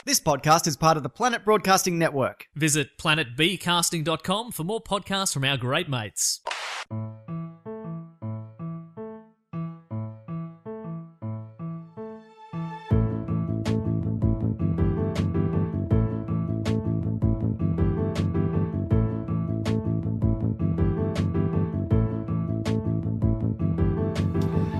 This podcast is part of the Planet Broadcasting Network. Visit planetbcasting.com for more podcasts from our great mates.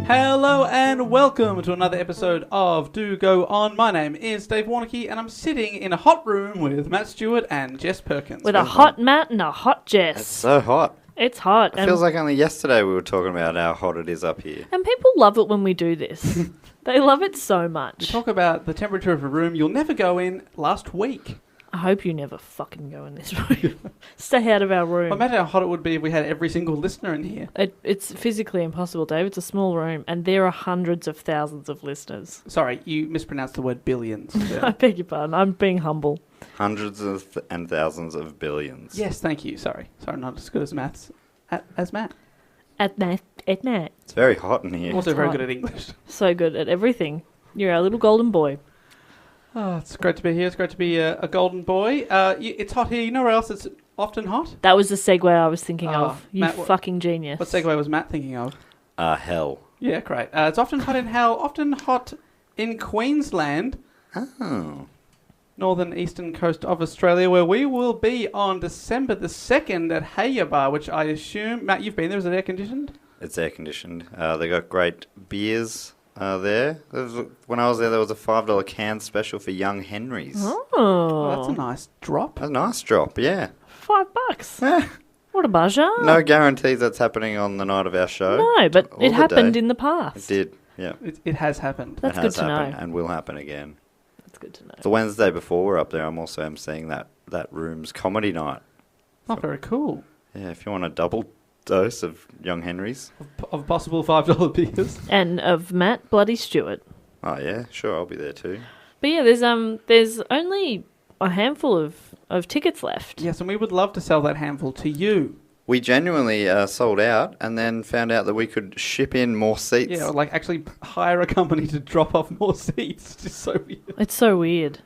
Hello and welcome to another episode of Do Go On. My name is Dave Warnocky and I'm sitting in a hot room with Matt Stewart and Jess Perkins. With a hot Matt and a hot Jess. It's so hot. It's hot. It feels like only yesterday we were talking about how hot it is up here. And people love it when we do this. They love it so much. We talk about the temperature of a room you'll never go in last week. I hope you never fucking go in this room. Stay out of our room. Imagine how hot it would be if we had every single listener in here. It's physically impossible, Dave. It's a small room, and there are hundreds of thousands of listeners. Sorry, you mispronounced the word billions. I beg your pardon. I'm being humble. Hundreds and thousands of billions. Yes, thank you. Sorry, not as good as maths. As Matt. At Matt. It's very hot in here. Also very hot. good at English. So good at everything. You're our little golden boy. Oh, it's great to be here. It's great to be a golden boy. It's hot here. You know where else it's often hot? That was the segue I was thinking of. You Matt, fucking genius. What segue was Matt thinking of? Hell. Yeah, great. It's often hot in hell, often hot in Queensland. Oh. Northern eastern coast of Australia, where we will be on December the 2nd at Hayaba, which I assume... Matt, you've been there. Is it air-conditioned? It's air-conditioned. They got great beers there. When I was there was a $5 can special for Young Henrys. Oh. That's a nice drop. A nice drop, yeah. $5. Eh, What a buzzer. no guarantees that's happening on the night of our show. No, but Or it the happened day. in the past. It did, yeah. It has happened. That's it good has to happened know. and will happen again. That's good to know. The Wednesday before we're up there, I'm also emceeing that room's comedy night. Not very cool. Yeah, if you want a double dose of Young Henrys. Of possible $5 beers. And of Matt Bloody Stewart. Oh yeah, sure, I'll be there too. But yeah, there's only a handful of tickets left. Yes, and we would love to sell that handful to you. We genuinely sold out and then found out that we could ship in more seats. Yeah, or like actually hire a company to drop off more seats. It's just so weird. It's so weird.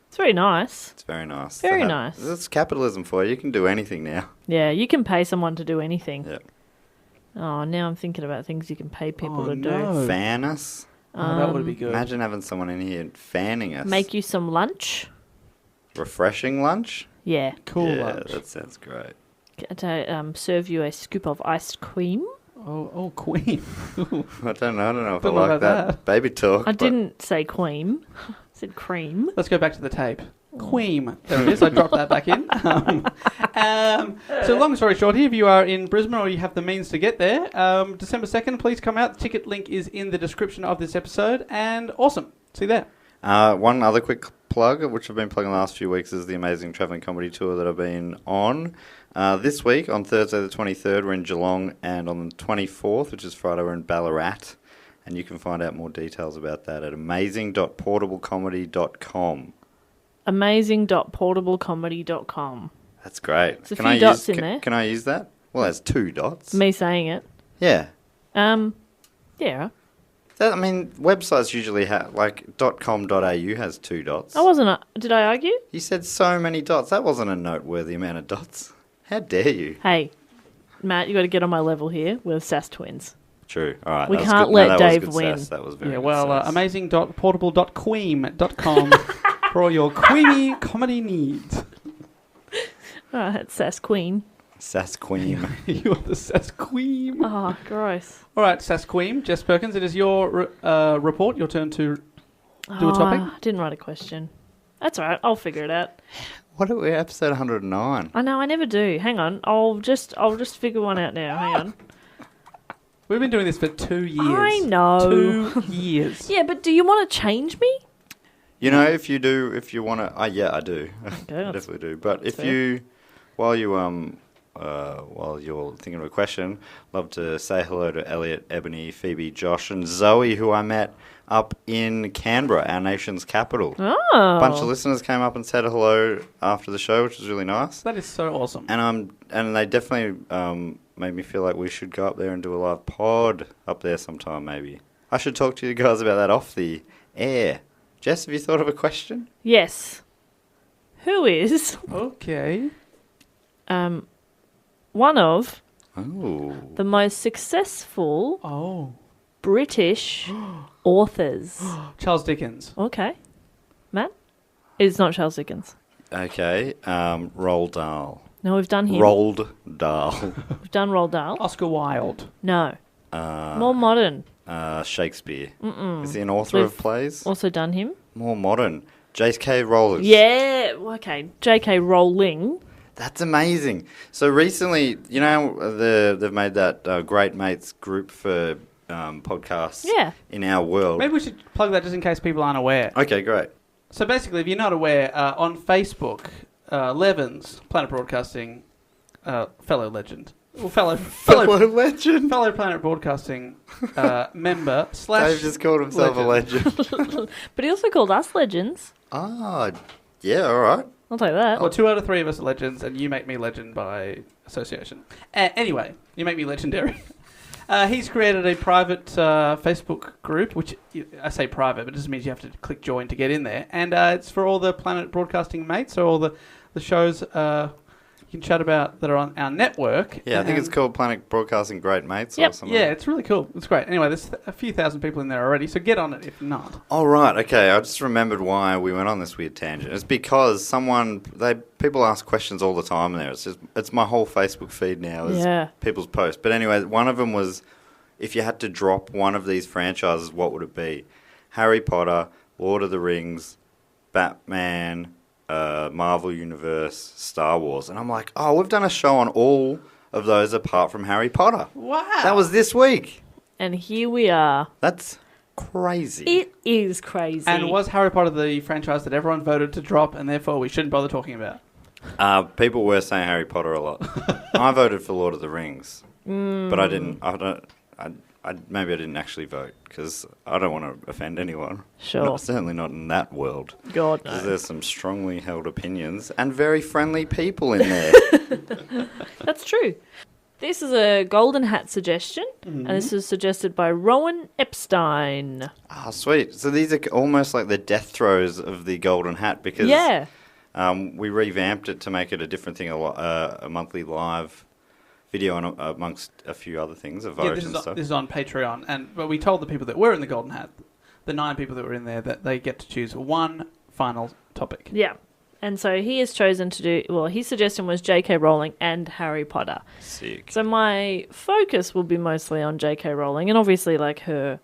It's very nice. It's very nice. Very nice. That's capitalism for you. You can do anything now. Yeah, you can pay someone to do anything. Yeah. Oh, now I'm thinking about things you can pay people to no. do. Fan us. Oh, that would be good. Imagine having someone in here fanning us. Make you some lunch. Refreshing lunch? Yeah. Cool yeah, lunch. that sounds great. To serve you a scoop of iced cream. Oh, Queen. I don't know if I Don't know like about that baby talk. I but didn't say cream. I said cream. Let's go back to the tape. Queen. There it is. I dropped that back in. So long story short, here, if you are in Brisbane or you have the means to get there, December 2nd, please come out. The ticket link is in the description of this episode. And awesome. See you there. One other quick plug, which I've been plugging the last few weeks, is the amazing travelling comedy tour that I've been on. This week, on Thursday the 23rd, we're in Geelong, and on the 24th, which is Friday, we're in Ballarat. And you can find out more details about that at amazing.portablecomedy.com. Amazing.portablecomedy.com. That's great. There's a few dots in there. Can I use that? Well, there's 2 dots. Me saying it. Yeah. Yeah. Websites usually have, like, .com.au has 2 dots. Did I argue? You said so many dots. That wasn't a noteworthy amount of dots. How dare you? Hey, Matt, you got to get on my level here. We're Sass twins. True. All right. We that was can't good. let No, that was Dave good win. sass. That was very Yeah, good well, sass. amazing.portable.queem.com for all your queenie comedy needs. All right, Sass Queen. Sass Queen. You are the Sass Queen. Oh, gross. All right, Sass Queen, Jess Perkins, it is your report. Your turn to do a topic. I didn't write a question. That's all right. I'll figure it out. What are we? Episode 109. I know. I never do. Hang on. I'll just figure one out now. Hang on. We've been doing this for 2 years. I know. 2 years. Yeah, but do you want to change me? You know, if you want to, yeah, I do. Okay, I definitely do. But if you, while you're thinking of a question, love to say hello to Elliot, Ebony, Phoebe, Josh, and Zoe, who I met up in Canberra, our nation's capital. Oh. A bunch of listeners came up and said hello after the show, which was really nice. That is so awesome. And they definitely made me feel like we should go up there and do a live pod up there sometime, maybe. I should talk to you guys about that off the air. Jess, have you thought of a question? Yes. Who is Okay. one of Oh. the most successful Oh. British authors? Charles Dickens. Okay. Matt? It's not Charles Dickens. Okay. Roald Dahl. No, we've done him. Roald Dahl. We've done Roald Dahl. Oscar Wilde. No. More modern. Shakespeare. Is he an author We've of plays? Also done him. More modern. J.K. Rowling. Yeah. Okay. J.K. Rowling. That's amazing. So recently, you know, they've made that Great Mates group for podcasts Yeah. in our world. Maybe we should plug that just in case people aren't aware. Okay, great. So basically, if you're not aware, on Facebook, Levins, Planet Broadcasting, fellow legend, well, fellow legend. fellow Planet Broadcasting member / Dave just called himself a legend. But he also called us legends. Ah, yeah, all right. I'll take that. Well, 2 out of 3 of us are legends, and you make me legend by association. Anyway, you make me legendary. He's created a private Facebook group, which I say private, but it just means you have to click join to get in there. And it's for all the Planet Broadcasting mates, so all the shows you can chat about that are on our network. Yeah, I think it's called Planet Broadcasting Great Mates or Yep. something. Yeah, it's really cool. It's great. Anyway, there's a few thousand people in there already, so get on it if not. Oh, right. Okay. I just remembered why we went on this weird tangent. It's because people ask questions all the time there. It's my whole Facebook feed now is people's posts. But anyway, one of them was, if you had to drop one of these franchises, what would it be? Harry Potter, Lord of the Rings, Batman, Marvel Universe, Star Wars. And I'm like, oh, we've done a show on all of those apart from Harry Potter. Wow. That was this week. And here we are. That's crazy. It is crazy. And was Harry Potter the franchise that everyone voted to drop, and therefore we shouldn't bother talking about? People were saying Harry Potter a lot. I voted for Lord of the Rings, but I didn't. Maybe I didn't actually vote because I don't want to offend anyone. Sure. Certainly not in that world. God, Because no. there's some strongly held opinions and very friendly people in there. That's true. This is a golden hat suggestion, and this is suggested by Rowan Epstein. Ah, sweet. So these are almost like the death throes of the Golden Hat because we revamped it to make it a different thing, a monthly live video and amongst a few other things, a vote and stuff. This is on Patreon, but we told the people that were in the Golden Hat, the 9 people that were in there, that they get to choose one final topic. Yeah. And so he has chosen to do, well, his suggestion was J.K. Rowling and Harry Potter. Sick. So my focus will be mostly on J.K. Rowling and obviously like her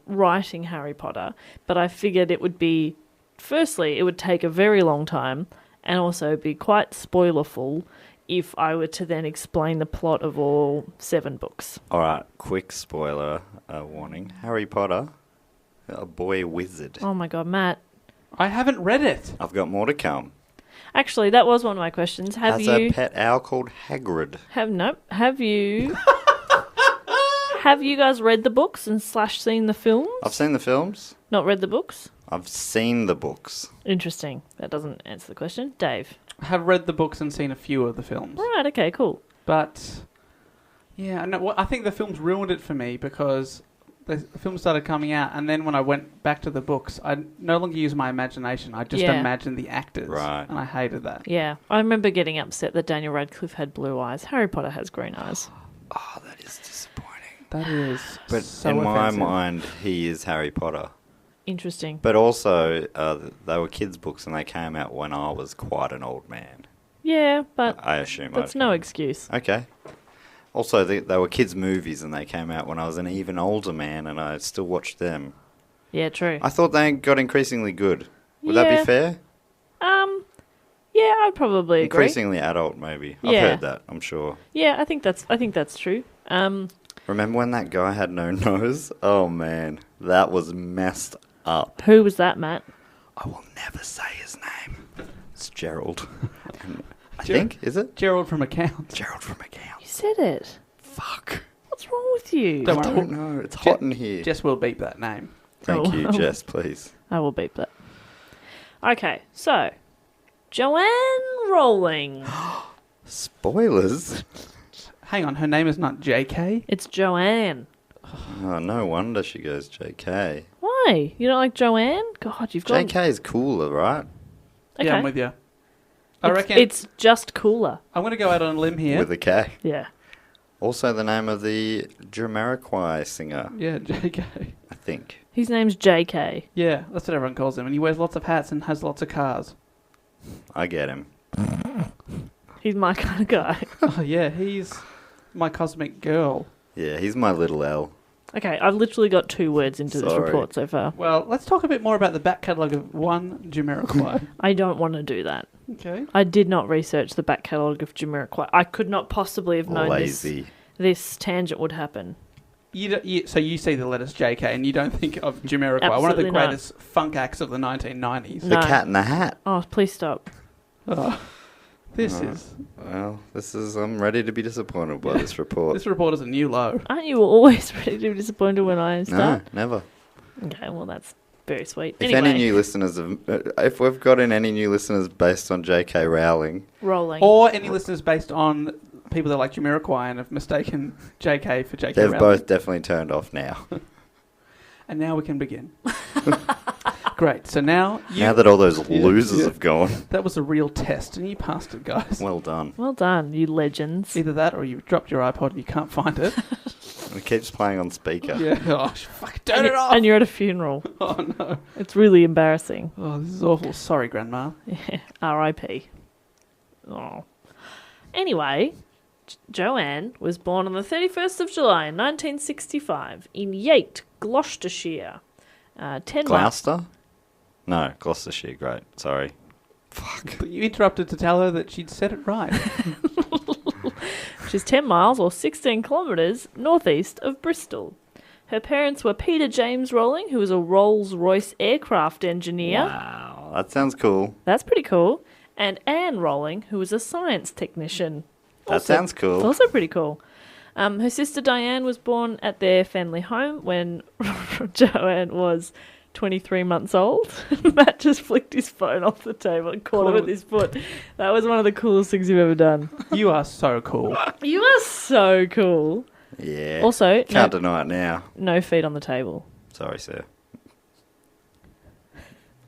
writing Harry Potter. But I figured it would be, firstly, it would take a very long time and also be quite spoilerful if I were to then explain the plot of all 7 books. All right, quick spoiler warning. Harry Potter, a boy wizard. Oh my God, Matt. I haven't read it. I've got more to come. Actually, that was one of my questions. Have Has you... a pet owl called Hagrid. Have you... Have you guys read the books and / seen the films? I've seen the films. Not read the books? I've seen the books. Interesting. That doesn't answer the question. Dave? I have read the books and seen a few of the films. Right, okay, cool. But, yeah, I think the films ruined it for me because the film started coming out, and then when I went back to the books, I no longer used my imagination. I just imagined the actors. Right. And I hated that. Yeah, I remember getting upset that Daniel Radcliffe had blue eyes. Harry Potter has green eyes. Oh, that is disappointing. That is But so in my offensive. mind, he is Harry Potter. Interesting. But also, they were kids' books and they came out when I was quite an old man. Yeah, but I assume. that's no excuse. Okay. Also, they were kids' movies and they came out when I was an even older man and I still watched them. Yeah, true. I thought they got increasingly good. Would that Yeah. be fair? Yeah, I'd probably agree. Increasingly adult, maybe. I've Yeah. heard that, I'm sure. Yeah, I think that's true. Remember when that guy had no nose? Oh, man. That was messed up. Who was that, Matt? I will never say his name. It's Gerald. I think, is it? Gerald from Accounts. Gerald from Accounts. You said it. Fuck. What's wrong with you? Don't I worry. don't know. It's hot in here. Jess will beep that name. Thank Oh. you, Jess, please. I will beep that. Okay, so Joanne Rowling. Spoilers? Hang on, her name is not JK? It's Joanne. Oh, no wonder she goes JK. What? Why? You don't like Joanne? God, you've got... JK is cooler, right? Okay. Yeah, I'm with you. I reckon It's just cooler. I'm going to go out on a limb here. With a K. Yeah. Also the name of the Jamiroquai singer, Yeah, JK. I think. His name's JK. Yeah, that's what everyone calls him. And he wears lots of hats and has lots of cars. I get him. He's my kind of guy. Oh, yeah, he's my cosmic girl. Yeah, he's my little L. Okay, I've literally got 2 words into this Sorry. report so far. Well, let's talk a bit more about the back catalogue of one Jamiroquai. I don't want to do that. Okay. I did not research the back catalogue of Jamiroquai. I could not possibly have known Lazy. this tangent would happen. So you see the letters JK and you don't think of Jamiroquai, one of the Absolutely not. greatest funk acts of the 1990s. No. The Cat in the Hat. Oh, please stop. Oh, this is... Well, I'm ready to be disappointed by this report. This report is a new low. Aren't you always ready to be disappointed when I No, start? never. Okay, well, that's very sweet. If Anyway, any new listeners have, if we've gotten any new listeners based on J.K. Rowling, rolling. Or any listeners based on people that like Jamiroquai and have mistaken JK for JK they've Rowling. both definitely turned off now. And now we can begin. Great. So now Now that all those Yeah, losers yeah. have gone, that was a real test, and you passed it, guys. well done. Well done, you legends. Either that, or you've dropped your iPod and you can't find it. It keeps playing on speaker. Yeah. Oh, fuck! Turn and, it off. and you're at a funeral. Oh no. It's really embarrassing. Oh, this is awful. Sorry, Grandma. R.I.P. Oh. Anyway, Joanne was born on the 31st of July, 1965, in Yate, Gloucestershire. 10 months. Gloucester? No, Gloucestershire. Great. Sorry. Fuck. But you interrupted to tell her that she'd said it right. Which is 10 miles or 16 kilometres northeast of Bristol. Her parents were Peter James Rowling, who was a Rolls-Royce aircraft engineer. Wow, that sounds cool. That's pretty cool. And Anne Rowling, who was a science technician. That sounds cool. Also pretty cool. Her sister Diane was born at their family home when Joanne was 23 months old. Matt just flicked his phone off the table and caught it with his foot. That was one of the coolest things you've ever done. You are so cool. You are so cool. Yeah. Also, Can't deny it now. no feet on the table. Sorry, sir.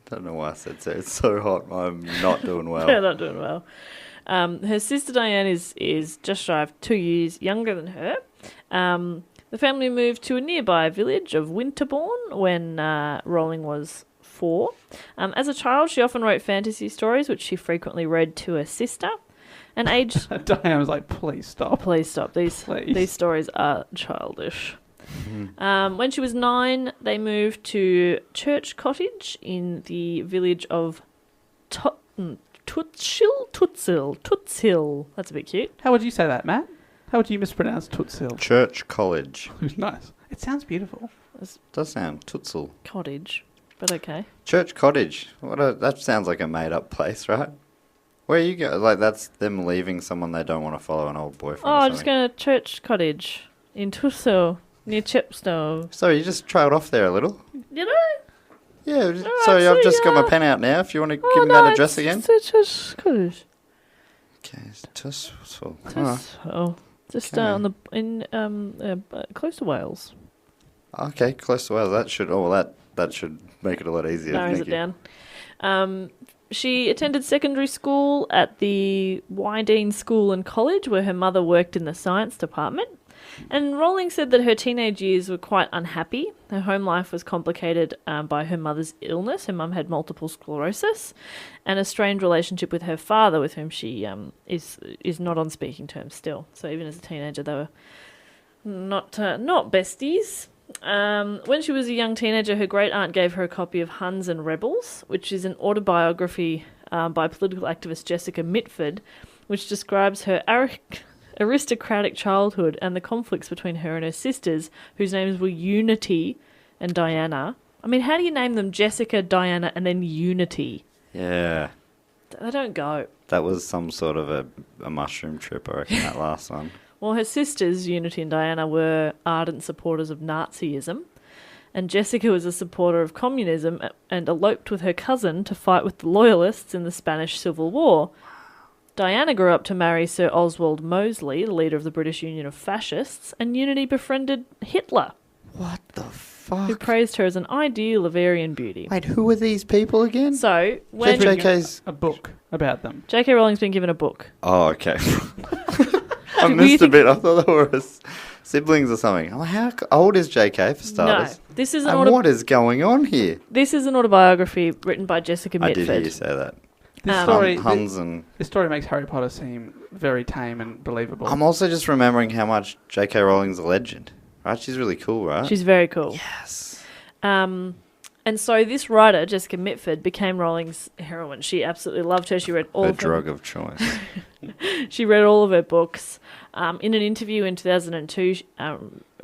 Don't know why I said so. It's so hot. I'm not doing well. They're not doing well. Her sister Diane is just shy of 2 years younger than her. The family moved to a nearby village of Winterbourne when Rowling was 4. As a child, she often wrote fantasy stories, which she frequently read to her sister. And aged... Diane was like, please stop. Please stop. Please. These stories are childish. When she was 9, they moved to Church Cottage in the village of Tootshill. That's a bit cute. How would you say that, Matt? How would you mispronounce Tootshill? Church College. Nice. It sounds beautiful. Does sound Tootsel. Cottage, but okay. Church Cottage. That sounds like a made-up place, right? Where you go? Like, that's them leaving someone they don't want to follow, an old boyfriend or Oh, something. just going to Church Cottage in Tootshill, near Chepstow. Sorry, you just trailed off there a little. Did I? Yeah, Oh, sorry, I've just got yeah. my pen out now. If you want to Oh, give me no, that address it's again. Church Cottage. Okay, it's Tootsel. Tootshill. Just Okay. close to Wales. Okay, close to Wales. That should make it a lot easier. Narrows Thank it you. down. She attended secondary school at the Wydene School and College, where her mother worked in the science department. And Rowling said that her teenage years were quite unhappy. Her home life was complicated by her mother's illness. Her mum had multiple sclerosis, and a strained relationship with her father, with whom she is not on speaking terms still. So even as a teenager, they were not besties. When she was a young teenager, her great aunt gave her a copy of Huns and Rebels, which is an autobiography by political activist Jessica Mitford, which describes her aristocratic childhood and the conflicts between her and her sisters, whose names were Unity and Diana. I mean, how do you name them Jessica, Diana, and then Unity? Yeah, They don't go. that was some sort of a mushroom trip, I reckon, that last one. Well, her sisters, Unity and Diana, were ardent supporters of Nazism, and Jessica was a supporter of communism and eloped with her cousin to fight with the Loyalists in the Spanish Civil War. Diana grew up to marry Sir Oswald Mosley, the leader of the British Union of Fascists, and Unity befriended Hitler. What the who fuck? praised her as an ideal of Aryan beauty. Wait, who are these people again? So, when So JK's... A book about them. J.K. Rowling's been given a book. Oh, okay. I Were you missed a think- bit. I thought they were siblings or something. I'm like, how old is JK for starters? No, this is an And what is going on here? This is an autobiography written by Jessica I Mitford. did hear you say that. This story, Huns and... this story makes Harry Potter seem very tame and believable. I'm also just remembering how much JK Rowling's a legend. Right? She's really cool, right? She's very cool. Yes. And so this writer, Jessica Mitford, became Rowling's heroine. She absolutely loved her. She read all Her of drug of choice. She read all of her books. In an interview in 2002,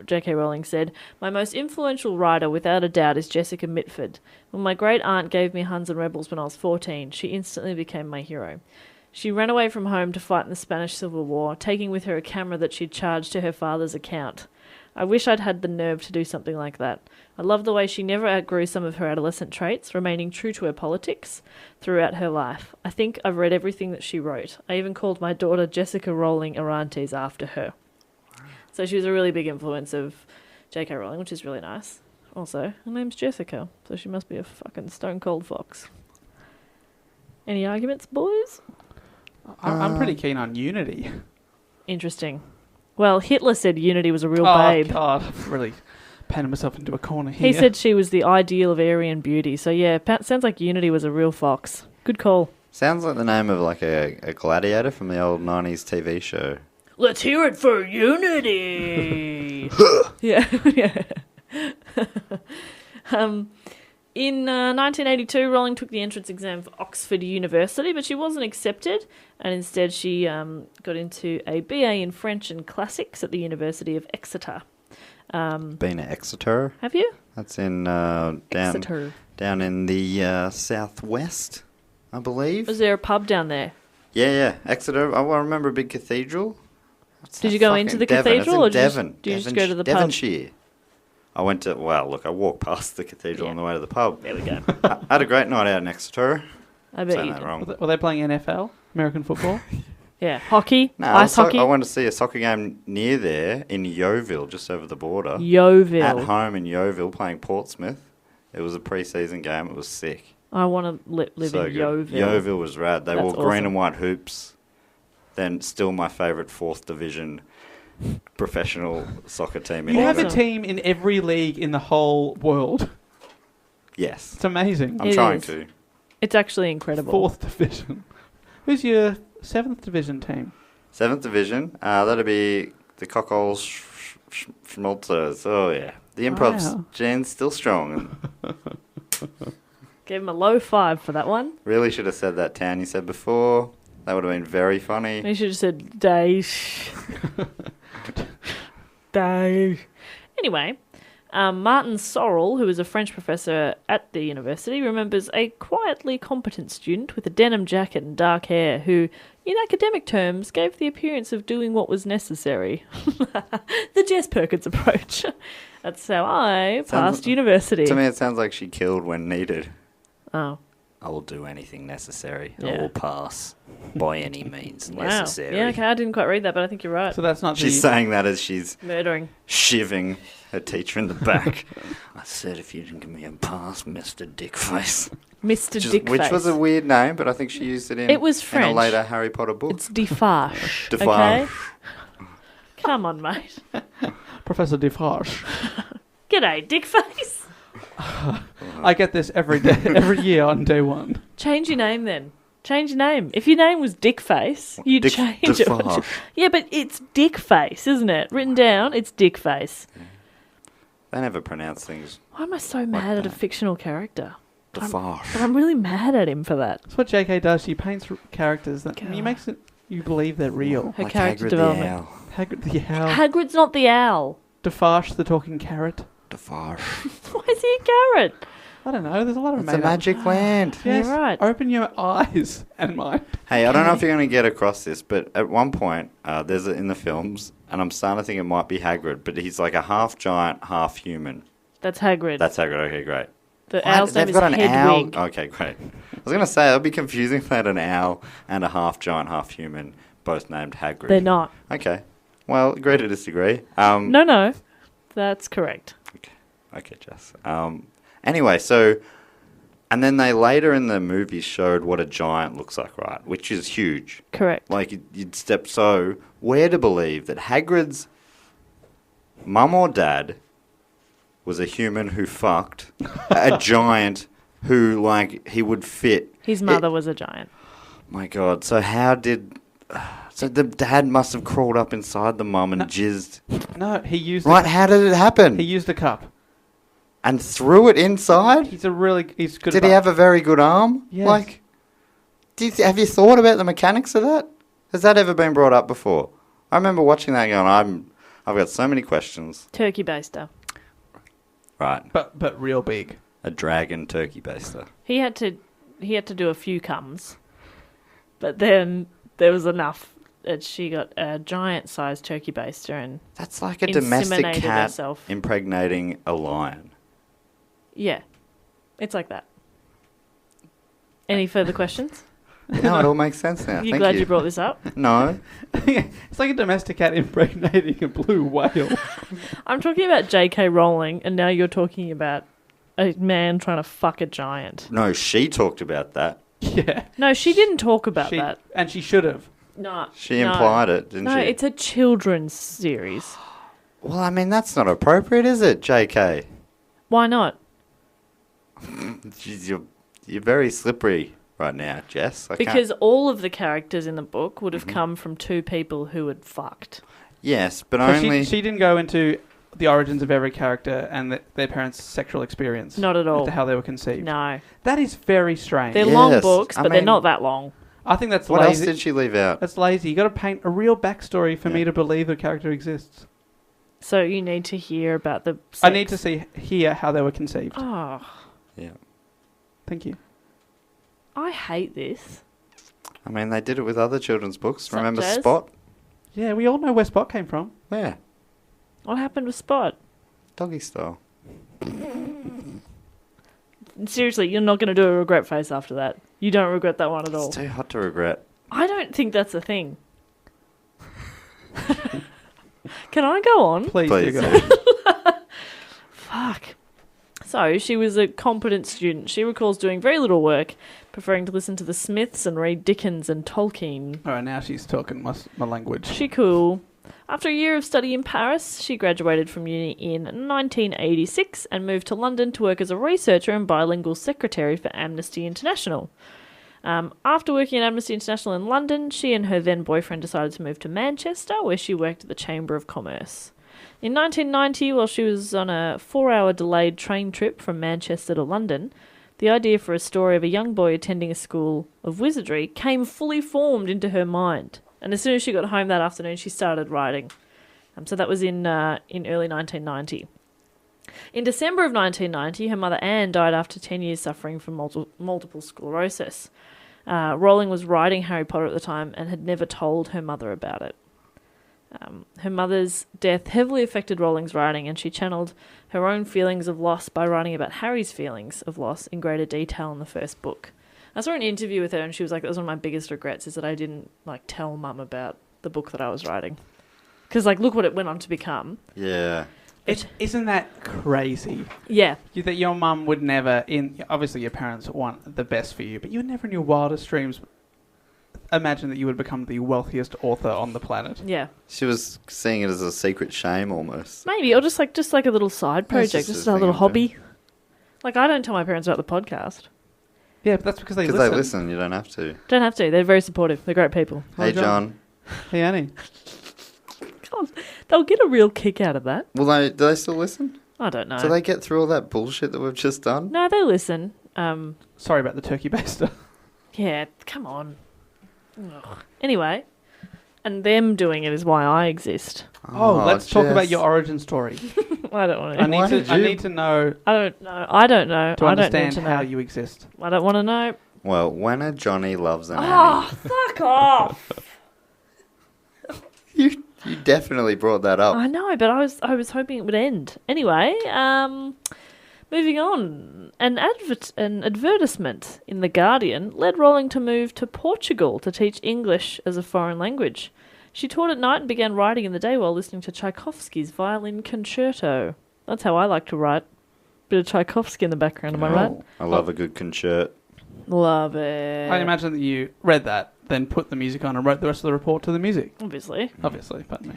J.K. Rowling said, "My most influential writer, without a doubt, is Jessica Mitford. When my great-aunt gave me Huns and Rebels when I was 14, she instantly became my hero. She ran away from home to fight in the Spanish Civil War, taking with her a camera that she'd charged to her father's account. I wish I'd had the nerve to do something like that. I love the way she never outgrew some of her adolescent traits, remaining true to her politics throughout her life. I think I've read everything that she wrote. I even called my daughter Jessica Rowling Arantes after her." So she was a really big influence of J.K. Rowling, which is really nice. Also, her name's Jessica, so she must be a fucking stone cold fox. Any arguments, boys? I'm pretty keen on unity. Interesting. Well, Hitler said Unity was a real Oh, babe. God. I've really painted myself into a corner here. He said she was the ideal of Aryan beauty. So yeah, sounds like Unity was a real fox. Good call. Sounds like the name of like a gladiator from the old 90s TV show. Let's hear it for Unity. yeah. In 1982, Rowling took the entrance exam for Oxford University, but she wasn't accepted, and instead she got into a BA in French and Classics at the University of Exeter. Been at Exeter. Have you? That's in Exeter. down in the southwest, I believe. Was there a pub down there? Yeah. Exeter. I remember a big cathedral. What's Did that you go fucking into the Devon? cathedral, or It's in did you just- Devon. did you just go to the pub? Devonshire. I went to, I walked past the cathedral Yeah. on the way to the pub. There we go. I had a great night out in Exeter. I bet Saying you that did. wrong. Were they playing NFL? American football? Yeah, hockey, No, ice hockey. I went to see a soccer game near there in Yeovil, just over the border. Yeovil. At home in Yeovil, playing Portsmouth. It was a pre-season game. It was sick. I want to live So in good. Yeovil. Yeovil was rad. They That's wore green awesome. and white hoops. Then still my favourite 4th division professional soccer team in You have a England. team in every league in the whole world. Yes. It's amazing. I'm It trying is. to. It's actually incredible. 4th division. Who's your 7th division team? 7th division. That'd be the Cockles Schmaltzers. Oh, yeah. The improv's Wow. Jen's still strong. Gave him a low 5 for that one. Really should have said that town you said before. That would have been very funny. He should have said Daesh. Daesh. Anyway, Martin Sorrell, who is a French professor at the university, remembers a quietly competent student with a denim jacket and dark hair who, in academic terms, gave the appearance of doing what was necessary. The Jess Perkins approach. That's how I passed university. To me, it sounds like she killed when needed. Oh. I will do anything necessary. Yeah. I will pass by any means Wow. necessary. Yeah, okay, I didn't quite read that, but I think you're right. So that's not She's the... saying that as she's Murdering. shivving her teacher in the back. I said, if you didn't give me a pass, Mr. Dickface. Mr. Which Dickface. was a weird name, but I think she used it in, It was in French. a later Harry Potter book. It's Defarge. Defarge. Okay? Come on, mate. Professor Defarge. G'day, Dickface. I get this every day, every year on day one. Change your name then. Change your name. If your name was Dickface, you'd change it. Defarge. Yeah, but it's Dickface, isn't it? Written down, it's Dickface. They never pronounce things Why am I so mad at a that. fictional character? Defarge. But I'm really mad at him for that. That's what JK does. She paints characters that he makes it. You believe they're real. Her Like character Hagrid development. the owl. Hagrid the owl. Hagrid's not the owl. Defarge the talking carrot. Defarge. Why is he a carrot? I don't know. There's a lot of It's a made up- magic land. Yes. You're right. Open your eyes and mind. Hey, I don't know if you're going to get across this, but at one point, there's it in the films, and I'm starting to think it might be Hagrid, but he's like a half giant, half human. That's Hagrid. That's Hagrid. Okay, great. The owl's name They've is got an owl. Hedwig. Okay, great. I was going to say, it would be confusing if they had an owl and a half giant, half human, both named Hagrid. They're not. Okay. Well, agree to disagree. No. That's correct. Okay. Okay, Jess. Anyway, so... And then they later in the movie showed what a giant looks like, right? Which is huge. Correct. Like, you'd step... So, where to believe that Hagrid's mum or dad was a human who fucked a giant who, like, he would fit... His mother was a giant. My God. So how did... So the dad must have crawled up inside the mum and jizzed... No, he used... Right, how did it happen? He used a cup. And threw it inside? He's good. Did he have a very good arm? Yes. Like, have you thought about the mechanics of that? Has that ever been brought up before? I remember watching that going, I've got so many questions. Turkey baster. Right. But real big. A dragon turkey baster. He had to do a few comes, but then there was enough that she got a giant-sized turkey baster and That's like a domestic inseminated cat herself. impregnating a lion. Yeah, it's like that. Any further questions? No, it all makes sense now. You Thank glad you brought this up? No. It's like a domestic cat impregnating a blue whale. I'm talking about J.K. Rowling, and now you're talking about a man trying to fuck a giant. No, she talked about that. Yeah. No, she didn't talk about that. And she should have. No. She implied it, didn't she? No, it's a children's series. Well, I mean, that's not appropriate, is it, JK? Why not? Jeez, you're very slippery right now, Jess. Because all of the characters in the book would have come from two people who had fucked. Yes, but So only... she didn't go into the origins of every character and their parents' sexual experience. Not at all. As to how they were conceived. No. That is very strange. They're Yes, long books, I but they're mean- not that long. I think that's What lazy. else did she leave out? That's lazy. You got to paint a real backstory for Yeah. me to believe the character exists. So you need to hear about the sex. I need to hear how they were conceived. Oh, Yeah. Thank you. I hate this. I mean, they did it with other children's books. Such Remember as? Spot? Yeah, we all know where Spot came from. Where? What happened with Spot? Doggy style. Seriously, you're not going to do a regret face after that. You don't regret that one at all. It's too hot to regret. I don't think that's a thing. Can I go on? Please. Please. do go. Fuck. So, she was a competent student. She recalls doing very little work, preferring to listen to the Smiths and read Dickens and Tolkien. All right, now she's talking my language. She cool. After a year of study in Paris, she graduated from uni in 1986 and moved to London to work as a researcher and bilingual secretary for Amnesty International. After working at Amnesty International in London, she and her then boyfriend decided to move to Manchester, where she worked at the Chamber of Commerce. In 1990, while she was on a 4-hour delayed train trip from Manchester to London, the idea for a story of a young boy attending a school of wizardry came fully formed into her mind. And as soon as she got home that afternoon, she started writing. So that was in early 1990. In December of 1990, her mother Anne died after 10 years suffering from multiple sclerosis. Rowling was writing Harry Potter at the time and had never told her mother about it. Her mother's death heavily affected Rowling's writing, and she channeled her own feelings of loss by writing about Harry's feelings of loss in greater detail in the first book. I saw an interview with her, and she was like, that was one of my biggest regrets, is that I didn't tell Mum about the book that I was writing. Because look what it went on to become. Yeah. Isn't that crazy? Yeah. That your mum would never, obviously your parents want the best for you, but you would never in your wildest dreams imagine that you would become the wealthiest author on the planet. Yeah. She was seeing it as a secret shame almost. Maybe, or just like a little side project, just a thing little I'm hobby. doing. I don't tell my parents about the podcast. Yeah, but that's because they Because listen. they listen, you don't have to. Don't have to. They're very supportive. They're great people. Hey, John. John. Hey, Annie. God, they'll get a real kick out of that. Do they still listen? I don't know. Do they get through all that bullshit that we've just done? No, they listen. Sorry about the turkey baster. Yeah, come on. Ugh. Anyway, and them doing it is why I exist. Oh, let's talk about Jess. your origin story. I don't want I to. Why need did to. I you- need to know I don't know. I don't know. to I don't need understand to know. how you exist. I don't want to know. Well, when a Johnny loves an Oh, fuck off! Annie. You definitely brought that up. I know, but I was hoping it would end. Anyway, moving on. An advertisement in The Guardian led Rowling to move to Portugal to teach English as a foreign language. She taught at night and began writing in the day while listening to Tchaikovsky's violin concerto. That's how I like to write. Bit of Tchaikovsky in the background, am I right? I love a good concert. Love it. I imagine that you read that, then put the music on and wrote the rest of the report to the music. Obviously. Obviously, pardon me.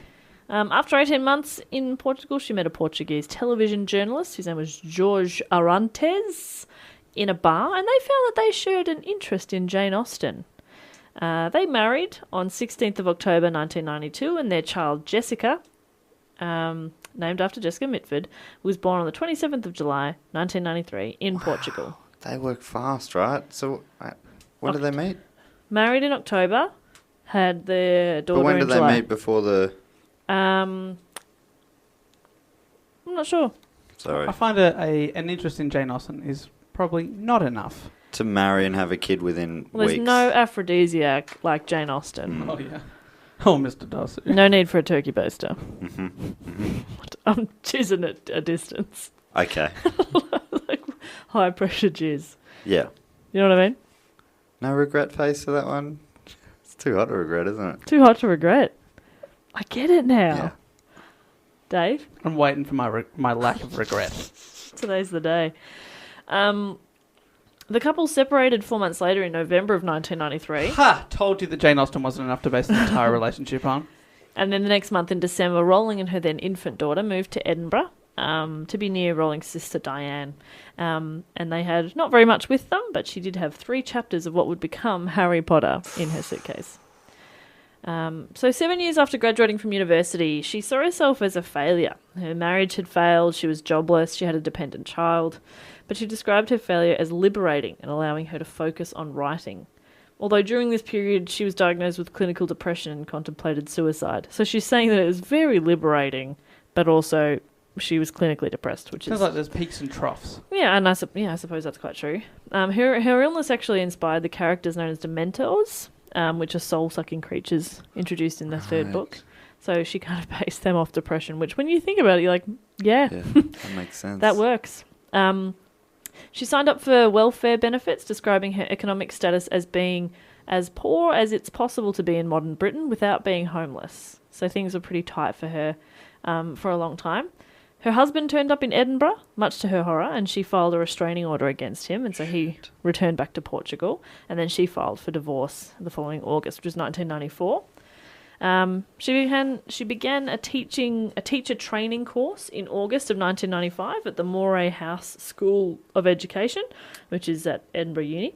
After 18 months in Portugal, she met a Portuguese television journalist whose name was Jorge Arantes in a bar, and they found that they shared an interest in Jane Austen. They married on 16th of October 1992, and their child Jessica, named after Jessica Mitford, was born on the 27th of July 1993 in Portugal. They work fast, right? So when did they meet? Married in October, had their daughter But when in did July. they meet before the... I'm not sure. Sorry. I find an interest in Jane Austen is probably not enough. To marry and have a kid within Well, weeks. there's no aphrodisiac like Jane Austen. Oh, yeah. Oh, Mr. Darcy. No need for a turkey baster. Mm-hmm. I'm jizzing at a distance. Okay. Like high pressure jizz. Yeah. You know what I mean? No regret face for that one? It's too hot to regret, isn't it? Too hot to regret. I get it now. Yeah. Dave, I'm waiting for my lack of regret. today's the day. The couple separated 4 months later in November of 1993. Ha! Told you that Jane Austen wasn't enough to base the entire relationship on. And then the next month in December, Rowling and her then infant daughter moved to Edinburgh to be near Rowling's sister Diane. And they had not very much with them, but she did have 3 chapters of what would become Harry Potter in her suitcase. So 7 years after graduating from university, she saw herself as a failure. Her marriage had failed, she was jobless, she had a dependent child, but she described her failure as liberating and allowing her to focus on writing. Although during this period she was diagnosed with clinical depression and contemplated suicide. So she's saying that it was very liberating, but also she was clinically depressed, which Sounds is... like there's peaks and troughs. Yeah, and I suppose that's quite true. Her illness actually inspired the characters known as Dementors, which are soul-sucking creatures introduced in the third book. So she kind of based them off depression, which when you think about it, you're like, yeah. That makes sense. That works. She signed up for welfare benefits, describing her economic status as being as poor as it's possible to be in modern Britain without being homeless. So things were pretty tight for her for a long time. Her husband turned up in Edinburgh, much to her horror, and she filed a restraining order against him, and so he returned back to Portugal, and then she filed for divorce the following August, which was 1994. She began a teacher training course in August of 1995 at the Moray House School of Education, which is at Edinburgh Uni,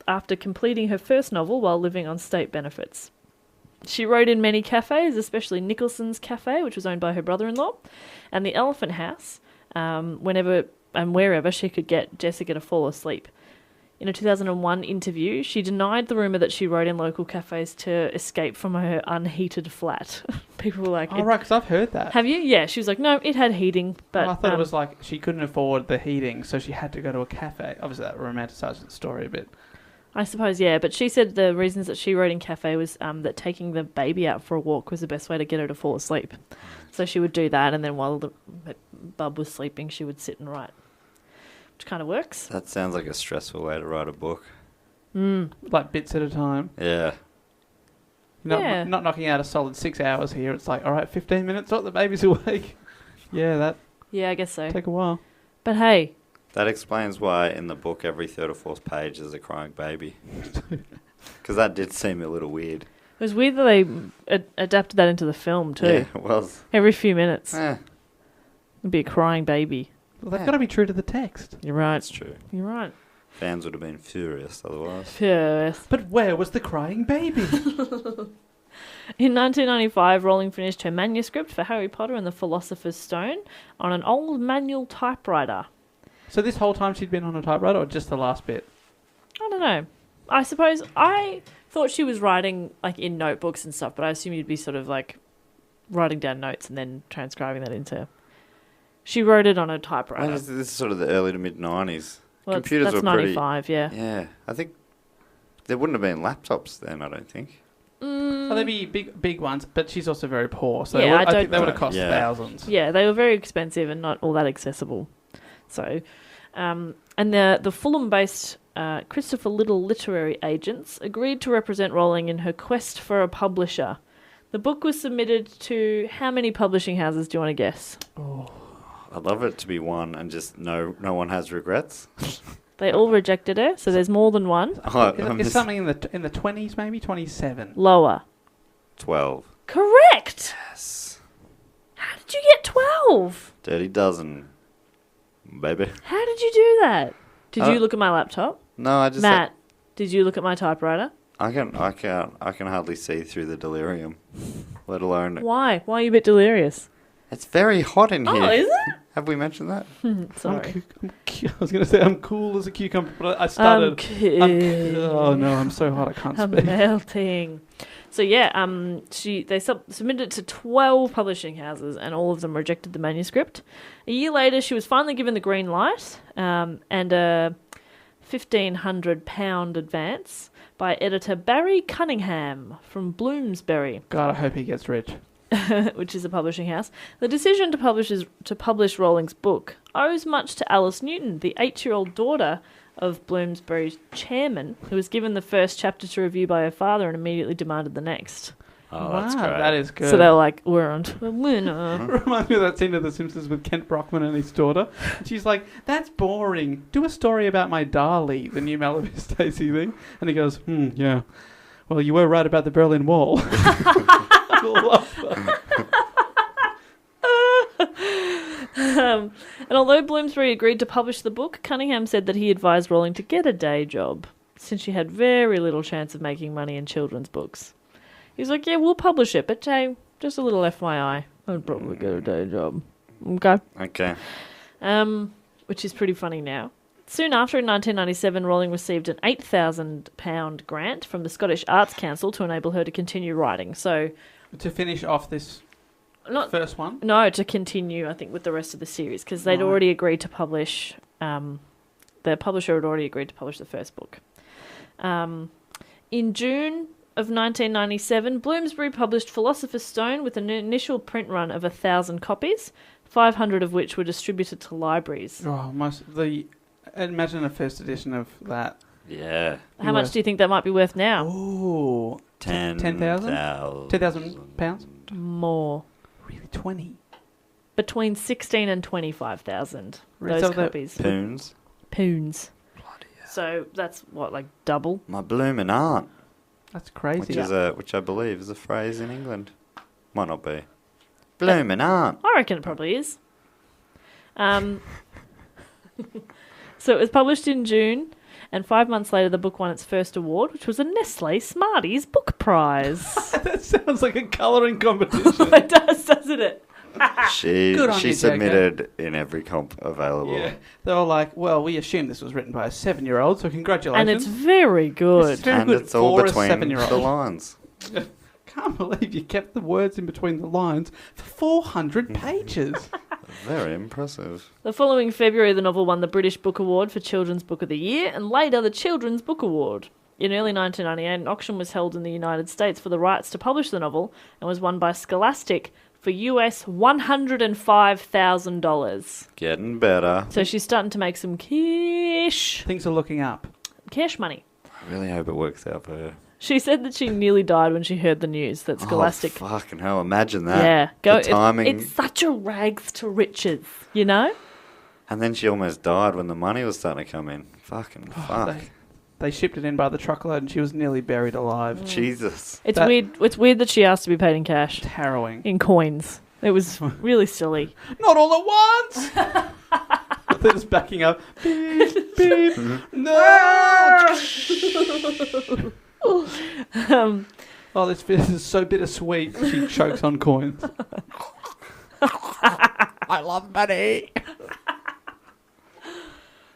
after completing her first novel while living on state benefits. She wrote in many cafes, especially Nicholson's Cafe, which was owned by her brother-in-law, and the Elephant House, whenever and wherever she could get Jessica to fall asleep. In a 2001 interview, she denied the rumour that she wrote in local cafes to escape from her unheated flat. People were like... Oh, right, because I've heard that. Have you? Yeah, she was like, no, it had heating, but... Oh, I thought it was like she couldn't afford the heating, so she had to go to a cafe. Obviously, that romanticised the story a bit. I suppose, yeah, but she said the reasons that she wrote in cafe was that taking the baby out for a walk was the best way to get her to fall asleep. So she would do that, and then while the bub was sleeping, she would sit and write, which kind of works. That sounds like a stressful way to write a book. Like bits at a time. Yeah. Not knocking out a solid 6 hours here. It's like, all right, 15 minutes, the baby's awake. Yeah, Yeah, I guess so. take a while. But hey... That explains why in the book every third or fourth page is a crying baby. Because that did seem a little weird. It was weird that they adapted that into the film, too. Yeah, it was. Every few minutes. Eh, It'd be a crying baby. Well, they've got to be true to the text. You're right. that's true. You're right. Fans would have been furious otherwise. Yes. But where was the crying baby? In 1995, Rowling finished her manuscript for Harry Potter and the Philosopher's Stone on an old manual typewriter. So this whole time she'd been on a typewriter, or just the last bit? I don't know. I suppose I thought she was writing like in notebooks and stuff, but I assume you'd be sort of like writing down notes and then transcribing that into... She wrote it on a typewriter. This is sort of the early to mid-90s. Well, Computers that's were pretty... 95, yeah. Yeah, I think there wouldn't have been laptops then, I don't think. Oh, they'd be big ones, but she's also very poor, so Yeah, I think they would have cost Yeah. thousands. Yeah, they were very expensive and not all that accessible. So, and the Fulham-based Christopher Little literary agents agreed to represent Rowling in her quest for a publisher. The book was submitted to how many publishing houses do you want to guess? I'd love it to be one and just no one has regrets. They all rejected her, so there's more than one. It's something in the 20s, maybe 27. Lower. 12. Correct. Yes. How did you get 12? Dirty dozen, baby. How did you do that? Did you look at my laptop? No, I just Matt, did you look at my typewriter? I can hardly see through the delirium, let alone. Why? Why are you a bit delirious? It's very hot in here. Oh, is it? Have we mentioned that? Sorry. I was going to say I'm cool as a cucumber, but I started. Oh no, I'm so hot I can't I'm speak. melting. So yeah, they submitted it to 12 publishing houses, and all of them rejected the manuscript. A year later, she was finally given the green light and a £1,500 advance by editor Barry Cunningham from Bloomsbury, God, I hope he gets rich. which is a publishing house. The decision to publish Rowling's book owes much to Alice Newton, the 8-year-old daughter of Bloomsbury's chairman, who was given the first chapter to review by her father and immediately demanded the next. Oh, that's Wow, great. that is good. So they're like, we're on to a winner. Reminds me of that scene of The Simpsons with Kent Brockman and his daughter. And she's like, "That's boring. Do a story about my Dali," the new Malibu Stacy thing. And he goes, yeah. Well, you were right about the Berlin Wall. I love that. And although Bloomsbury agreed to publish the book, Cunningham said that he advised Rowling to get a day job, since she had very little chance of making money in children's books. He's like, yeah, we'll publish it, but hey, just a little FYI, I'd probably get a day job. Okay. Okay. Which is pretty funny now. Soon after, in 1997, Rowling received an £8,000 grant from the Scottish Arts Council to enable her to continue writing. So, To finish off this first one? No, to continue, I think, with the rest of the series, because they'd already agreed to publish, the publisher had already agreed to publish the first book. In June of 1997, Bloomsbury published Philosopher's Stone with an initial print run of 1,000 copies, 500 of which were distributed to libraries. Oh, imagine a first edition of that. Yeah. How much do you think that might be worth now? Ooh. 10,000. £10,000? More. Really? 20? Between 16 and 25,000. Those So copies. Poons. Poons. So that's what, like double? My bloomin' aunt. That's crazy. Which I believe is a phrase in England. Might not be. Bloomin' aunt. I reckon it probably is. So it was published in June, and 5 months later the book won its first award, which was a Nestle Smarties Book Prize. That sounds like a colouring competition. It does, doesn't it? Good on She you, submitted in every comp available. Yeah. They were like, well, we assume this was written by a 7-year-old, so congratulations. And it's very good. It's very And good it's all for a between 7-year-old. the lines. Can't believe you kept the words in between the lines for 400 pages. Very impressive. The following February, the novel won the British Book Award for Children's Book of the Year, and later the Children's Book Award. In early 1998, an auction was held in the United States for the rights to publish the novel, and was won by Scholastic for US $105,000. Getting better. So she's starting to make some cash Things are looking up. money. I really hope it works out for her. She said that she nearly died when she heard the news that Scholastic... Oh, fucking hell. Imagine that. Yeah. The timing. It's such a rags to riches, you know? And then she almost died when the money was starting to come in. Fucking fuck. They shipped it in by the truckload and she was nearly buried alive. Jesus. It's weird. It's weird that she asked to be paid in cash. It's harrowing. In coins. It was really silly. Not all at once! They're just backing up. Beep, beep. No! Oh, this is so bittersweet. She chokes on coins. I love money.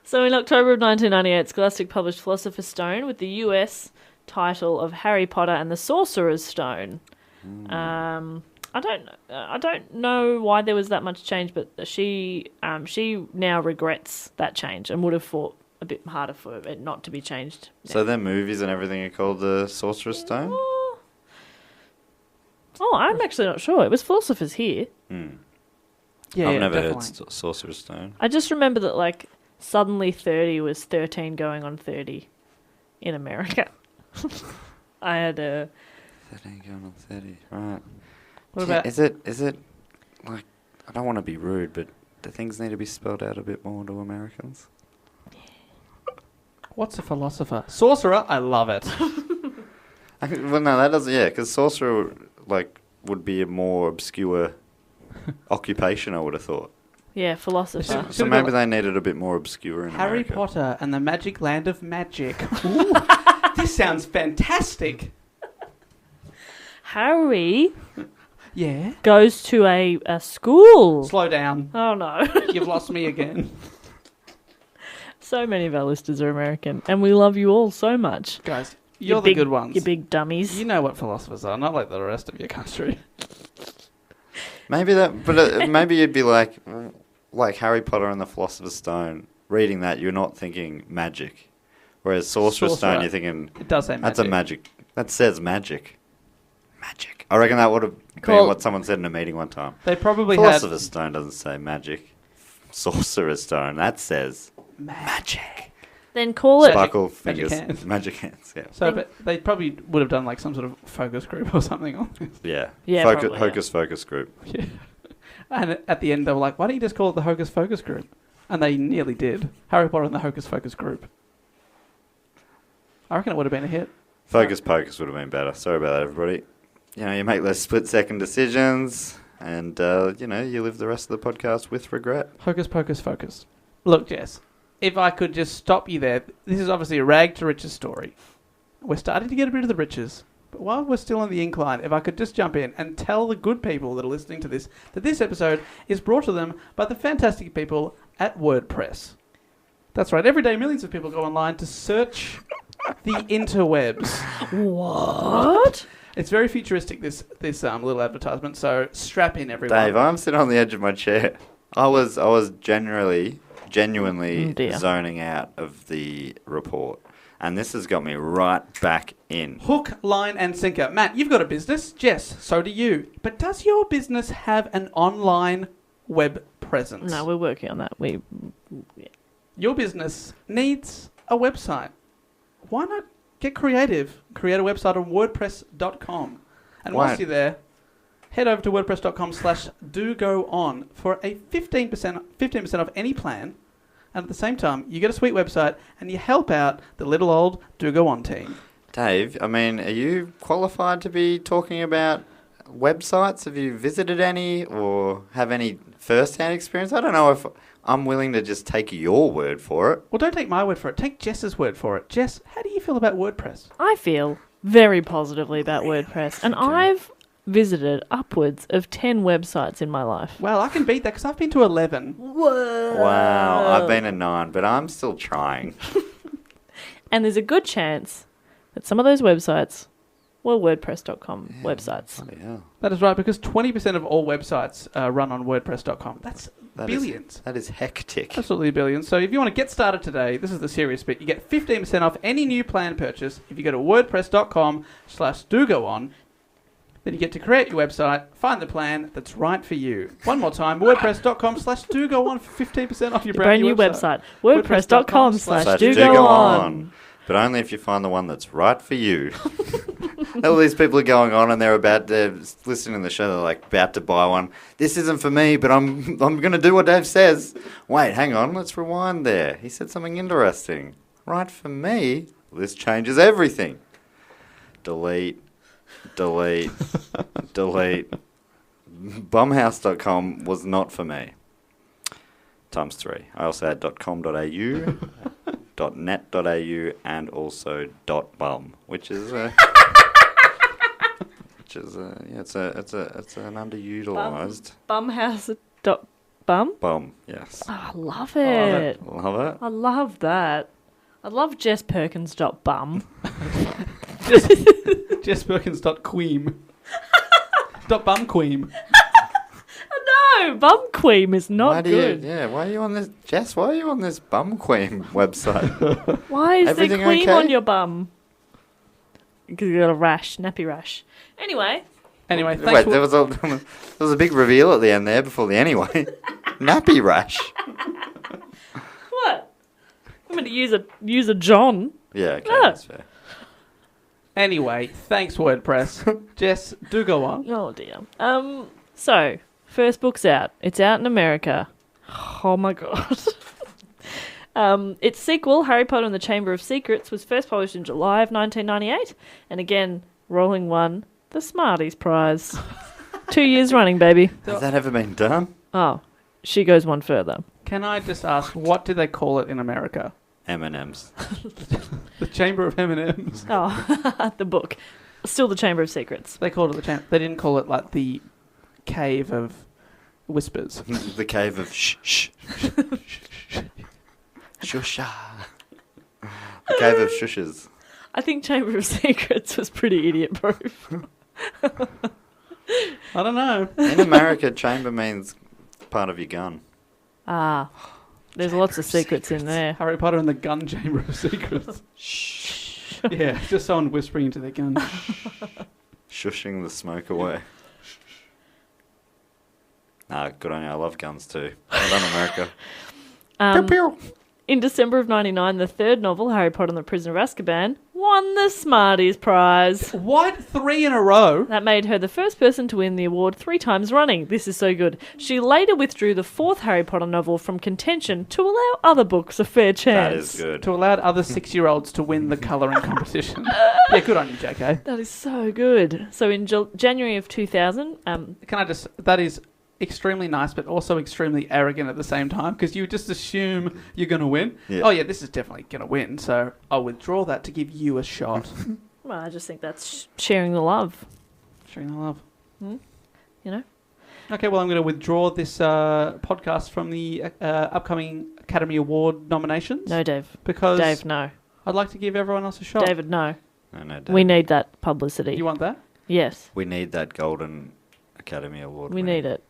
So in October of 1998, Scholastic published Philosopher's Stone with the US title of Harry Potter and the Sorcerer's Stone. I don't know why there was that much change, but she now regrets that change and would have fought a bit harder for it not to be changed. So their movies and everything are called the Sorcerer's Stone? Oh, I'm actually not sure. It was Philosophers here. Yeah, I've never definitely. heard Sorcerer's Stone. I just remember that, like, suddenly 30 was 13 going on 30 in America. I had a... 13 going on 30, right. What about... Is it, like, I don't want to be rude, but Do things need to be spelled out a bit more to Americans? What's a philosopher? Sorcerer? I love it. Well, no, that doesn't. Yeah, because sorcerer would be a more obscure occupation. I would have thought. Yeah, philosopher. So maybe they needed a bit more obscure in Harry America. Potter and the Magic Land of Magic. Ooh, this sounds fantastic. Harry Yeah. goes to a school. Slow down. Oh no. You've lost me again. So many of our listeners are American, and we love you all so much. Guys, You you're the big- good ones. You big dummies. You know what philosophers are, not like the rest of your country. Maybe that, but maybe you'd be like Harry Potter and the Philosopher's Stone. Reading that, you're not thinking magic, whereas Sorcerer's Stone, you're thinking It does say magic. that's a magic. That says magic. Magic. I reckon that would have been Cool. what someone said in a meeting one time. They probably had... Philosopher's Stone doesn't say magic. Sorcerer's Stone, that says magic. Then call it. Sparkle Magic fingers. hands. Magic hands, yeah. So but they probably would have done like some sort of focus group or something on this. Yeah. Yeah, Focus, probably, Hocus Focus group. Yeah. And at the end they were like, why don't you just call it the Hocus Focus group? And they nearly did. Harry Potter and the Hocus Focus group. I reckon it would have been a hit. Focus Pocus would have been better. Sorry about that, everybody. You know, you make those split-second decisions, and, you live the rest of the podcast with regret. Hocus Pocus Focus. Look, Jess, if I could just stop you there. This is obviously a rag to riches story. We're starting to get a bit of the riches. But while we're still on the incline, if I could just jump in and tell the good people that are listening to this that this episode is brought to them by the fantastic people at WordPress. That's right. Every day, millions of people go online to search the interwebs. What? It's very futuristic, this little advertisement, so strap in, everyone. Dave, I'm sitting on the edge of my chair. I was genuinely Oh, dear. zoning out of the report. And this has got me right back in. Hook, line, and sinker. Matt, you've got a business. Jess, so do you. But does your business have an online web presence? No, we're working on that. Your business needs a website. Why not get creative? Create a website on WordPress.com. And Why? whilst you're there, head over to WordPress.com/dogoon for a 15% off any plan. And at the same time, you get a sweet website and you help out the little old Do Go On team. Dave, I mean, are you qualified to be talking about websites? Have you visited any or have any first-hand experience? I don't know if I'm willing to just take your word for it. Well, don't take my word for it. Take Jess's word for it. Jess, how do you feel about WordPress? I feel very positively about WordPress, and I've visited upwards of 10 websites in my life. Well, I can beat that because I've been to 11. Wow, I've been a 9, but I'm still trying. And there's a good chance that some of those websites were WordPress.com websites. Bloody hell. That is right, because 20% of all websites run on WordPress.com. That's billions. That is hectic. Absolutely billions. So if you want to get started today, this is the serious bit. You get 15% off any new plan purchase if you go to WordPress.com/dogoon. Then you get to create your website, find the plan that's right for you. One more time, WordPress.com/dogoon for 15% off your brand new website. WordPress.com/dogoon. But only if you find the one that's right for you. All these people are going on and they're listening to the show, they're like about to buy one. This isn't for me, but I'm going to do what Dave says. Wait, hang on, let's rewind there. He said something interesting. Right for me? This changes everything. Delete. Bumhouse.com was not for me. ×3. I also had .com.au, .net.au, and also .bum, which is it's an underutilized Bumhouse.bum? bum. Yes. Oh, I love it. Love it. I love that. I love JessPerkins.bum. JessPerkins.queem. .bumqueem. No, bumqueem is not good. Why are you on this, Jess? Why are you on this bumqueem website? Why is Everything there cream okay? on your bum? Because you got a rash, nappy rash. Anyway, Anyway, Wait, thanks there was a big reveal at the end there before the anyway. Nappy rash. what? I'm going to use a John. Yeah, okay, Ah. that's fair. Anyway, thanks WordPress. Jess, do go on. Oh dear. So first book's out. It's out in America. Oh my god. Its sequel, Harry Potter and the Chamber of Secrets, was first published in July of 1998. And again, Rowling won the Smarties Prize. 2 years running, baby. Has that ever been done? Oh, she goes one further. Can I just ask, what do they call it in America? M&M's. The Chamber of M&M's. Oh, the book. Still the Chamber of Secrets. They called it the Chamber. They didn't call it like the Cave of Whispers. The cave of shh. Shusha. The cave of shushes. I think Chamber of Secrets was pretty idiot-proof. I don't know. In America, chamber means part of your gun. Ah, there's lots of secrets in there. Harry Potter and the Gun Chamber of Secrets. Shh. Yeah, just someone whispering into their gun. Shushing the smoke away. Nah, good on you. I love guns too. Well done, America. Pew, pew. In December of 99, the third novel, Harry Potter and the Prisoner of Azkaban, won the Smarties Prize. What? 3 in a row? That made her the first person to win the award 3 times running. This is so good. She later withdrew the 4th Harry Potter novel from contention to allow other books a fair chance. That is good. To allow other 6-year-olds to win the colouring competition. Yeah, good on you, JK. That is so good. So in January of 2000... Can I just... That is extremely nice, but also extremely arrogant at the same time, because you just assume you're going to win. Yeah. Oh, yeah, this is definitely going to win, so I'll withdraw that to give you a shot. Well, I just think that's sharing the love. Sharing the love. You know? Okay, well, I'm going to withdraw this podcast from the upcoming Academy Award nominations. No, Dave. Because Dave, no. I'd like to give everyone else a shot. David, no. No, We need that publicity. You want that? Yes. We need that Golden Academy Award. We need it.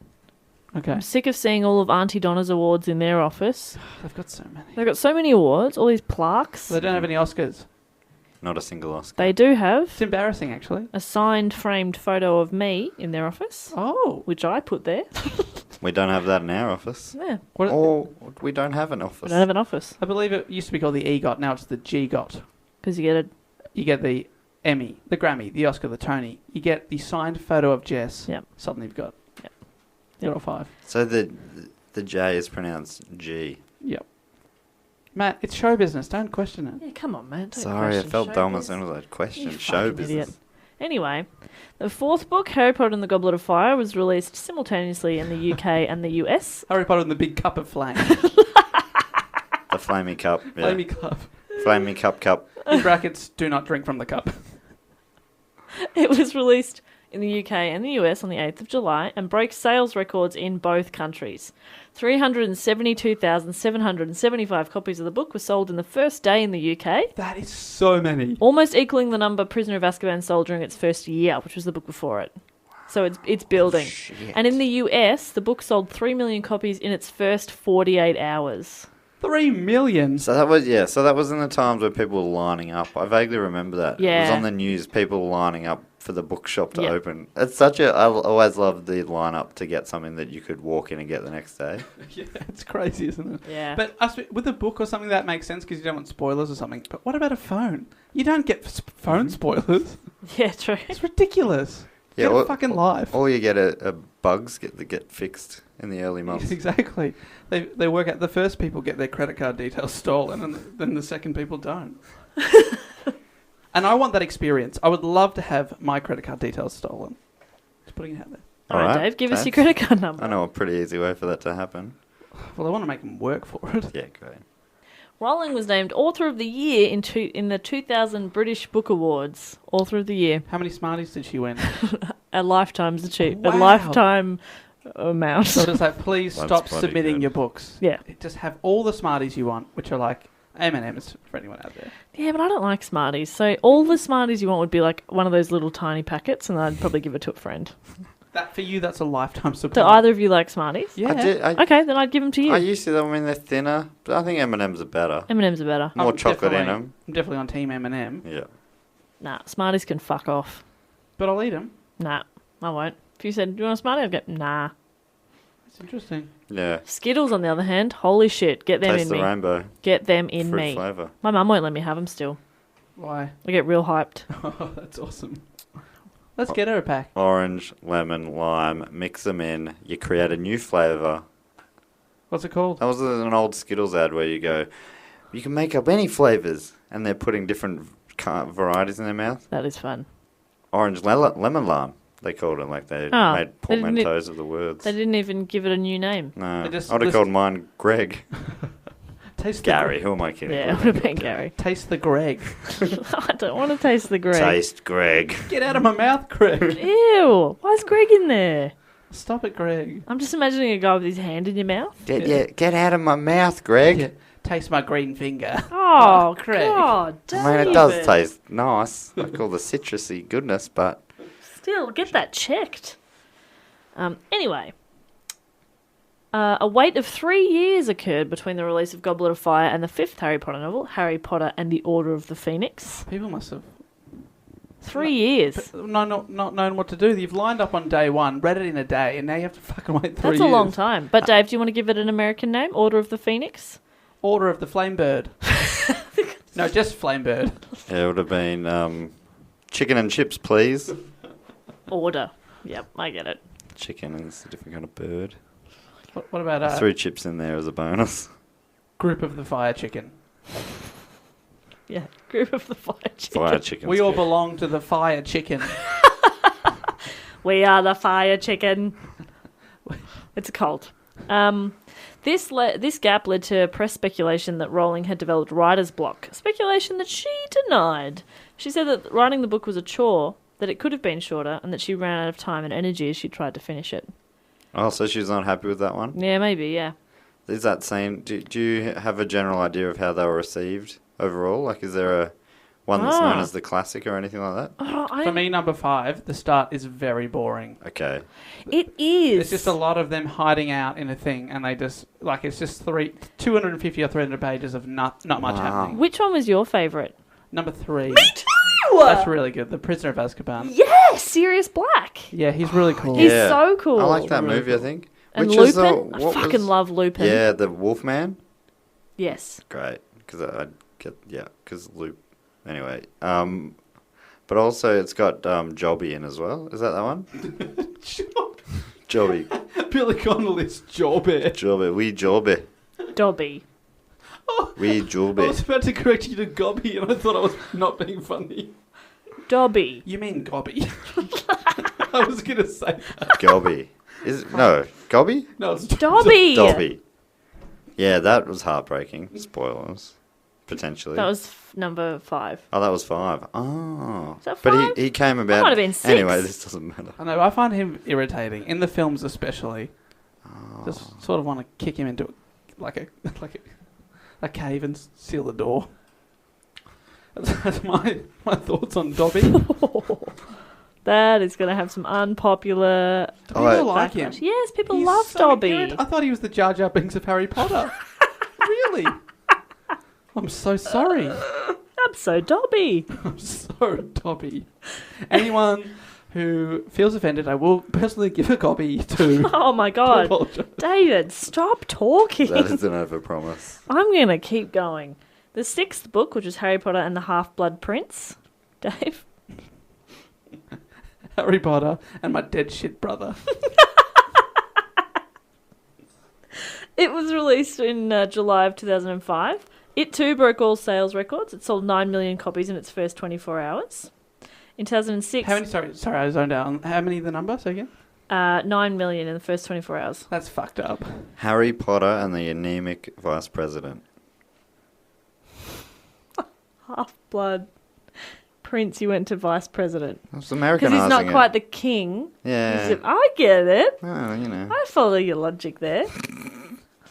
Okay. I'm sick of seeing all of Auntie Donna's awards in their office. They've got so many. They've got so many awards, all these plaques. They don't have any Oscars. Not a single Oscar. They do have It's embarrassing, actually. a signed, framed photo of me in their office, Oh. which I put there. We don't have that in our office. Yeah, What, Or we don't have an office. we don't have an office I believe it used to be called the EGOT. Now it's the GGOT. because you get a You get the Emmy, the Grammy, the Oscar, the Tony. You get the signed photo of Jess. Yep. Suddenly you've got. Yep. You're all 5. So the J is pronounced G. Yep. Matt, it's show business. Don't question it. Yeah, come on, man. Don't Sorry, I question felt dumb as showbiz. soon as I questioned You show fucking business. idiot. Anyway, the 4th book, Harry Potter and the Goblet of Fire, was released simultaneously in the UK and the US. Harry Potter and the Big Cup of Flame. The flaming cup. Yeah. Flamey Cup. Flaming cup. In brackets, do not drink from the cup. It was released in the UK and the US on the 8th of July and broke sales records in both countries. 372,775 copies of the book were sold in the first day in the UK, That is so many. almost equaling the number Prisoner of Azkaban sold during its first year, which was the book before it. So it's building. And in the US, the book sold 3 million copies in its first 48 hours. 3 million. So that was So that was in the times where people were lining up. I vaguely remember that. It was Yeah. on the news. People were lining up for the bookshop to Yeah. open. It's such a. I always loved the lineup to get something that you could walk in and get the next day. Yeah, it's crazy, isn't it? Yeah. But with a book or something, that makes sense because you don't want spoilers or something. But what about a phone? You don't get phone spoilers. Yeah, true. It's ridiculous. Yeah, Get or- a fucking life. Or you get a bugs get fixed in the early months. Exactly. They work out the first people get their credit card details stolen, and then the second people don't. And I want that experience. I would love to have my credit card details stolen. Just putting it out there. All right, Dave, give us your credit card number. I know a pretty easy way for that to happen. Well, I want to make them work for it. Yeah, great. Rowling was named Author of the Year in the 2000 British Book Awards. Author of the Year. How many Smarties did she win? A lifetime's achievement. Wow. A lifetime amount. So it's like, please That's stop bloody submitting good. your books. Yeah. Just have all the Smarties you want, which are like M&M's for anyone out there. Yeah, but I don't like Smarties. So all the Smarties you want would be like one of those little tiny packets, and I'd probably give it to a friend. That for you, that's a lifetime supply. Do either of you like Smarties? Yeah. Okay, then I'd give them to you. I used to. I mean, they're thinner, but I think M&Ms are better. M&M's are better. More I'm chocolate in definitely- them. I'm definitely on team M&M, Yeah. Nah, Smarties can fuck off. but I'll eat them. Nah, I won't. If you said, do you want a Smartie? I'd go, nah. It's interesting. Yeah. Skittles, on the other hand, holy shit, get them Taste in the me. rainbow. Get them in Fruit me. flavour. My mum won't let me have them still. Why? I get real hyped. Oh, that's awesome. Let's get her a pack. Orange, lemon, lime. Mix them in. You create a new flavour. What's it called? That was an old Skittles ad where you go, you can make up any flavours, and they're putting different varieties in their mouth. That is fun. Orange lemon lime, they called it. Like they made portmanteaus of the words. They didn't even give it a new name. No, They just I would have called mine Greg. Taste Gary, who am I kidding? Yeah, it would have been Gary. Taste the Greg. I don't want to taste the Greg. Taste Greg. Get out of my mouth, Greg. Ew. Why is Greg in there? Stop it, Greg. I'm just imagining a guy with his hand in your mouth. Get out of my mouth, Greg. Yeah. Taste my green finger. Oh, Greg. God, David. I mean, it does taste nice, like all the citrusy goodness, but... Still, get that checked. Anyway, a wait of 3 years occurred between the release of Goblet of Fire and the fifth Harry Potter novel, Harry Potter and the Order of the Phoenix. People must have 3 years. not known what to do. You've lined up on day one, read it in a day, and now you have to fucking wait 3 years. That's a long time. But Dave, do you want to give it an American name? Order of the Phoenix? Order of the Flame Bird. No, just Flame Bird. Yeah, it would have been chicken and chips, please. Order. Yep, I get it. Chicken is a different kind of bird. What about Threw chips in there as a bonus. Group of the Fire Chicken? Yeah, Group of the Fire Chicken. Fire chicken. We all belong to the Fire Chicken. We are the Fire Chicken. It's a cult. This gap led to press speculation that Rowling had developed writer's block, speculation that she denied. She said that writing the book was a chore, that it could have been shorter, and that she ran out of time and energy as she tried to finish it. Oh, so she's not happy with that one? Yeah, maybe, yeah. Is that saying... Do you have a general idea of how they were received overall? Like, is there a one that's known as the classic or anything like that? For me, number 5, the start is very boring. Okay. It is. It's just a lot of them hiding out in a thing, and they just... Like, it's just 250 or 300 pages of not much happening. Which one was your favourite? Number 3. Me too! That's really good. The Prisoner of Azkaban. Yeah, Sirius Black. Yeah, he's really cool. He's so cool. I like that Really movie, cool. I think. And Which Lupin? is the... I fucking love Lupin. Yeah, the Wolfman. Yes. Great. Because I get... Yeah, because Anyway. But also it's got Jobby in as well. Is that one? Jobby. Billy Connolly's Jawbear. Jobby. We Jobby. Dobby. We I Jobby. was about to correct you to Gobby, and I thought I was not being funny. Dobby. You mean Gobby? I was going to say that. Gobby. No, Gobby? No, it's Dobby. Dobby. Yeah, that was heartbreaking. Spoilers. Potentially. That was number 5. Oh, that was 5. Oh. Is that But 5? he came about... might have been 6. Anyway, this doesn't matter. I know, I find him irritating. In the films especially. Just sort of want to kick him into like a cave and seal the door. That's my thoughts on Dobby. That is going to have some unpopular... People like him. Yes, people He's love so Dobby. I thought he was the Jar Jar Binks of Harry Potter. Really? I'm so sorry. I'm so Dobby. I'm so Dobby. Anyone who feels offended, I will personally give a copy to... Oh my God. David, stop talking. That is an overpromise. I'm going to keep going. The 6th book, which is Harry Potter and the Half-Blood Prince. Dave? Harry Potter and my dead shit brother. It was released in July of 2005. It too broke all sales records. It sold 9 million copies in its first 24 hours. In 2006... How many? Sorry, I zoned out. How many the number? So again? 9 million in the first 24 hours. That's fucked up. Harry Potter and the anemic vice president. Half-Blood Prince, you went to vice president. That's Americanizing Because he's not it. quite the king. Yeah. I get it. Oh, you know. I follow your logic there.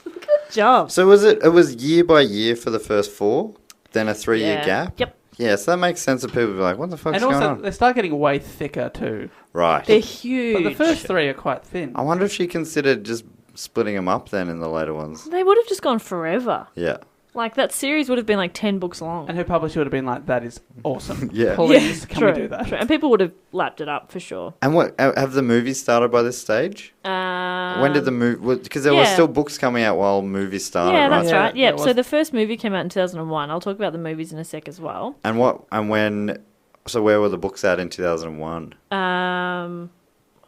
Good job. So it was year by year for the first 4, then a 3-year gap? Yep. Yeah, so that makes sense that people be like, what the fuck's And going also, on? they start getting way thicker too. Right. They're huge. But the first 3 are quite thin. I wonder if she considered just splitting them up then in the later ones. They would have just gone forever. Yeah. Like, that series would have been like 10 books long. And her publisher would have been like, that is awesome. Yeah. Please, can true, we do that? True. And people would have lapped it up for sure. And what, have the movies started by this stage? When did the movie... Because there were still books coming out while movies started, Yeah, right? that's right. Yeah, there so was. the first movie came out in 2001. I'll talk about the movies in a sec as well. So where were the books at in 2001?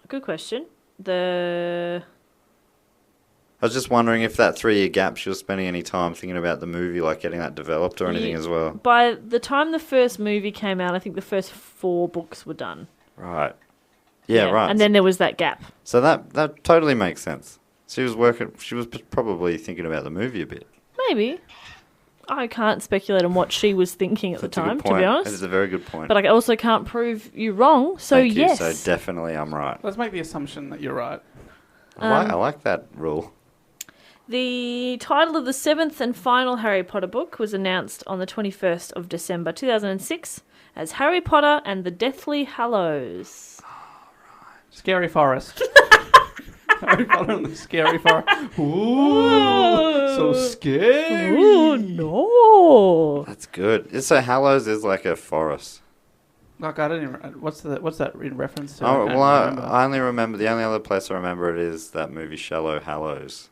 Good question. The I was just wondering if that 3-year gap she was spending any time thinking about the movie, like getting that developed or anything as well. By the time the first movie came out, I think the first 4 books were done. Right. Yeah, right. And then there was that gap. So that totally makes sense. She was probably thinking about the movie a bit. Maybe. I can't speculate on what she was thinking at the time, to be honest. That is a very good point. But I also can't prove you wrong, so Thank you. yes. So definitely I'm right. Let's make the assumption that you're right. I like that rule. The title of the 7th and final Harry Potter book was announced on the 21st of December 2006 as Harry Potter and the Deathly Hallows. Scary Forest. Harry Potter and the Scary Forest. Ooh, so scary. Oh, no. That's good. So Hallows is like a forest. Like, I don't even... What's that in reference to? Oh, well, I only remember... The only other place I remember it is that movie Shallow Hallows.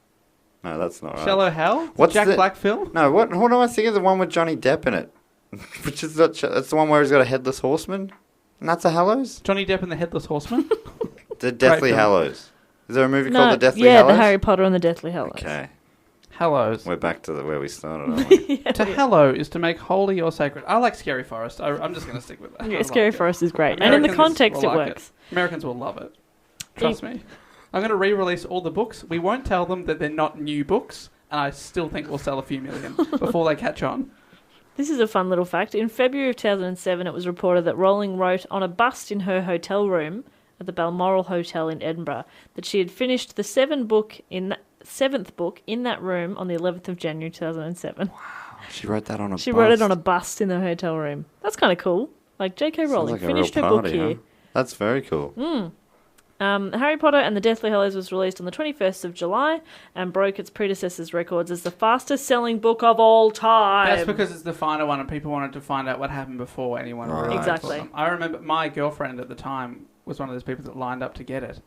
No, that's not right. Shallow Hell? What's Jack the- Black film? No, what am I thinking? The one with Johnny Depp in it. Which is that's the one where he's got a headless horseman? And that's a Hallows? Johnny Depp and the Headless Horseman? The Deathly film. Hallows. Is there a movie No, called The Deathly yeah, Hallows? the Harry Potter and the Deathly Hallows. Okay. Hallows. We're back to where we started, aren't we? To hallow is to make holy or sacred. I like Scary Forest. I'm just going to stick with that. Yeah, I Scary like it. Forest is great. And in the Americans context, will it like works. Americans will love it. Trust me. I'm going to re-release all the books. We won't tell them that they're not new books, and I still think we'll sell a few million before they catch on. This is a fun little fact. In February of 2007, it was reported that Rowling wrote on a bust in her hotel room at the Balmoral Hotel in Edinburgh that she had finished the 7th book in that room on the 11th of January 2007. Wow. She wrote that on a She wrote it on a bust in the hotel room. That's kind of cool. Like J.K. Rowling like a finished real her book party, here. huh? That's very cool. Harry Potter and the Deathly Hallows was released on the 21st of July and broke its predecessor's records as the fastest selling book of all time. That's because it's the final one and people wanted to find out what happened before anyone realized. Exactly. I remember my girlfriend at the time was one of those people that lined up to get it.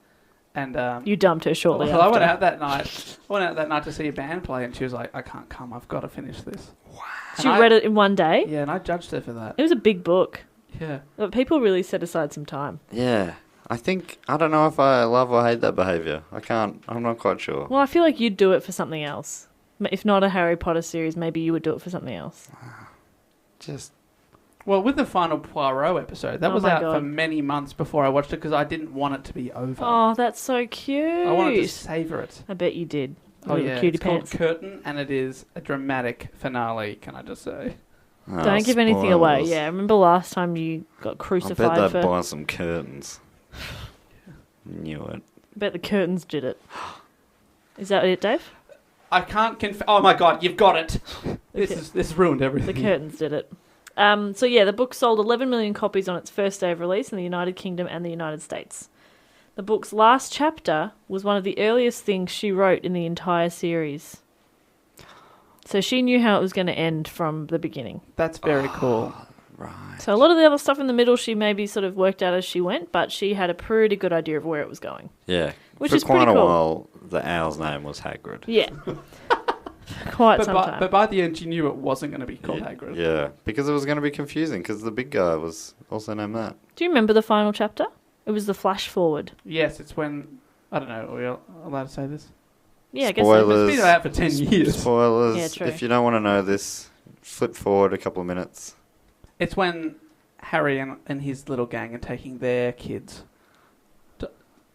And You dumped her shortly well, after. I went out that night. I went out that night to see a band play, and she was like, "I can't come. I've got to finish this." Wow. She read it in one day. Yeah, and I judged her for that. It was a big book. Yeah. But people really set aside some time. Yeah. I don't know if I love or hate that behaviour. I'm not quite sure. Well, I feel like you'd do it for something else. If not a Harry Potter series, maybe you would do it for something else. Just... Well, with the final Poirot episode, that Oh was my out God. for many months before I watched it because I didn't want it to be over. Oh, that's so cute. I wanted to savor it. I bet you did. Oh Little yeah, cutie it's called pants. Curtain, and it is a dramatic finale. Can I just say? Oh, Don't give anything away. spoilers. Yeah, I remember last time you got I crucified bet for... they'd buy some curtains. Knew it. I bet the curtains did it. Is that it, Dave? I can't Oh my God, you've got it. Okay. This ruined The everything. curtains did it. So yeah, the book sold 11 million copies on its first day of release in the United Kingdom and the United States. The book's last chapter was one of the earliest things she wrote in the entire series. So she knew how it was going to end from the beginning. That's very cool. Right. So a lot of the other stuff in the middle she maybe sort of worked out as she went, but she had a pretty good idea of where it was going. Yeah. Which For is quite pretty a cool. while, the owl's name was Hagrid. Yeah. Quite But some by, time. but by the end, you knew it wasn't going to be called Hagrid. Yeah, because it was going to be confusing because the big guy was also named that. Do you remember the final chapter? It was the flash forward. Yes, it's when... I don't know, are we allowed to say this? Yeah, I guess so. Spoilers. It's been out for 10 years. Spoilers. Yeah, true. If you don't want to know this, flip forward a couple of minutes. It's when Harry and his little gang are taking their kids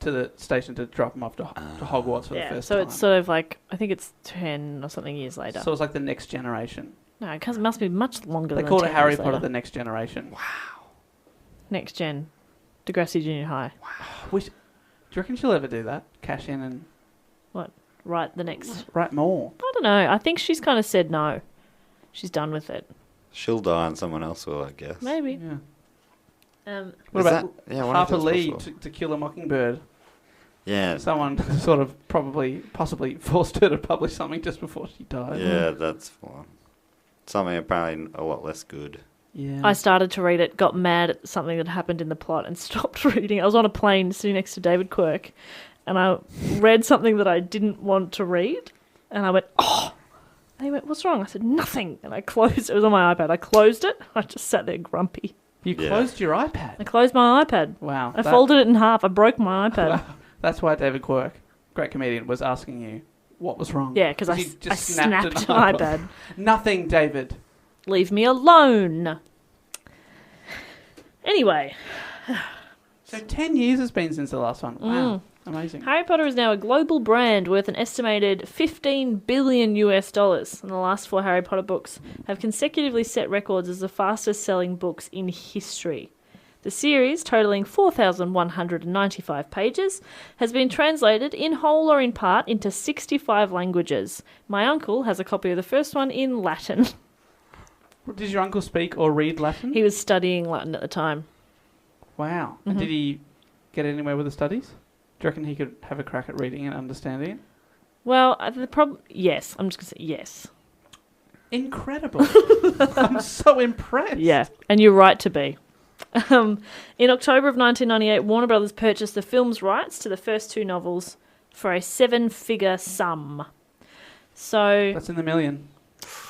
to the station to drop them off to Hogwarts for the Yeah, first so time. it's sort of like, I think it's 10 or something years later. So it's like the next generation. No, it must be much longer They than called it 10 Harry years Potter later. the Next Generation. Next gen. Degrassi Junior High. Do you reckon she'll ever do that? Cash in and Right, the next. write more? I don't know. I think she's kind of said no. She's done with it. She'll die and someone else will, I guess. Maybe. Yeah. Um, What Is about that- yeah, I wonder if Harper that's Lee possible. to Kill a Mockingbird? Yeah. Someone sort of possibly forced her to publish something just before she died. Yeah, that's fine. Something apparently a lot less good. Yeah. I started to read it, got mad at something that happened in the plot, and stopped reading. I was on a plane sitting next to David Quirk, and I read something that I didn't want to read, and I went, oh! And he went, what's wrong? I said, nothing. And I closed it. It was on my iPad. I closed it. I just sat there grumpy. You Yeah. closed your iPad. I closed my iPad. Wow. I folded it in half. I broke my iPad. That's why David Quirk, great comedian, was asking you, what was wrong. Yeah, because I snapped an iPad. Nothing, David. Leave me alone. Anyway. So 10 years has been since the last one. Wow. Amazing. Harry Potter is now a global brand worth an estimated $15 billion, and the last 4 Harry Potter books have consecutively set records as the fastest selling books in history. The series, totaling 4,195 pages, has been translated in whole or in part into 65 languages. My uncle has a copy of the first one in Latin. Did your uncle speak or read Latin? He was studying Latin at the time. Wow. And did he get anywhere with the studies? Do you reckon he could have a crack at reading and understanding it? Well, the problem... Yes. I'm just going to say yes. Incredible. I'm so impressed. Yeah, and you're right to be. In October of 1998, Warner Brothers purchased the film's rights to the first 2 novels for a 7-figure sum. So... That's in the million.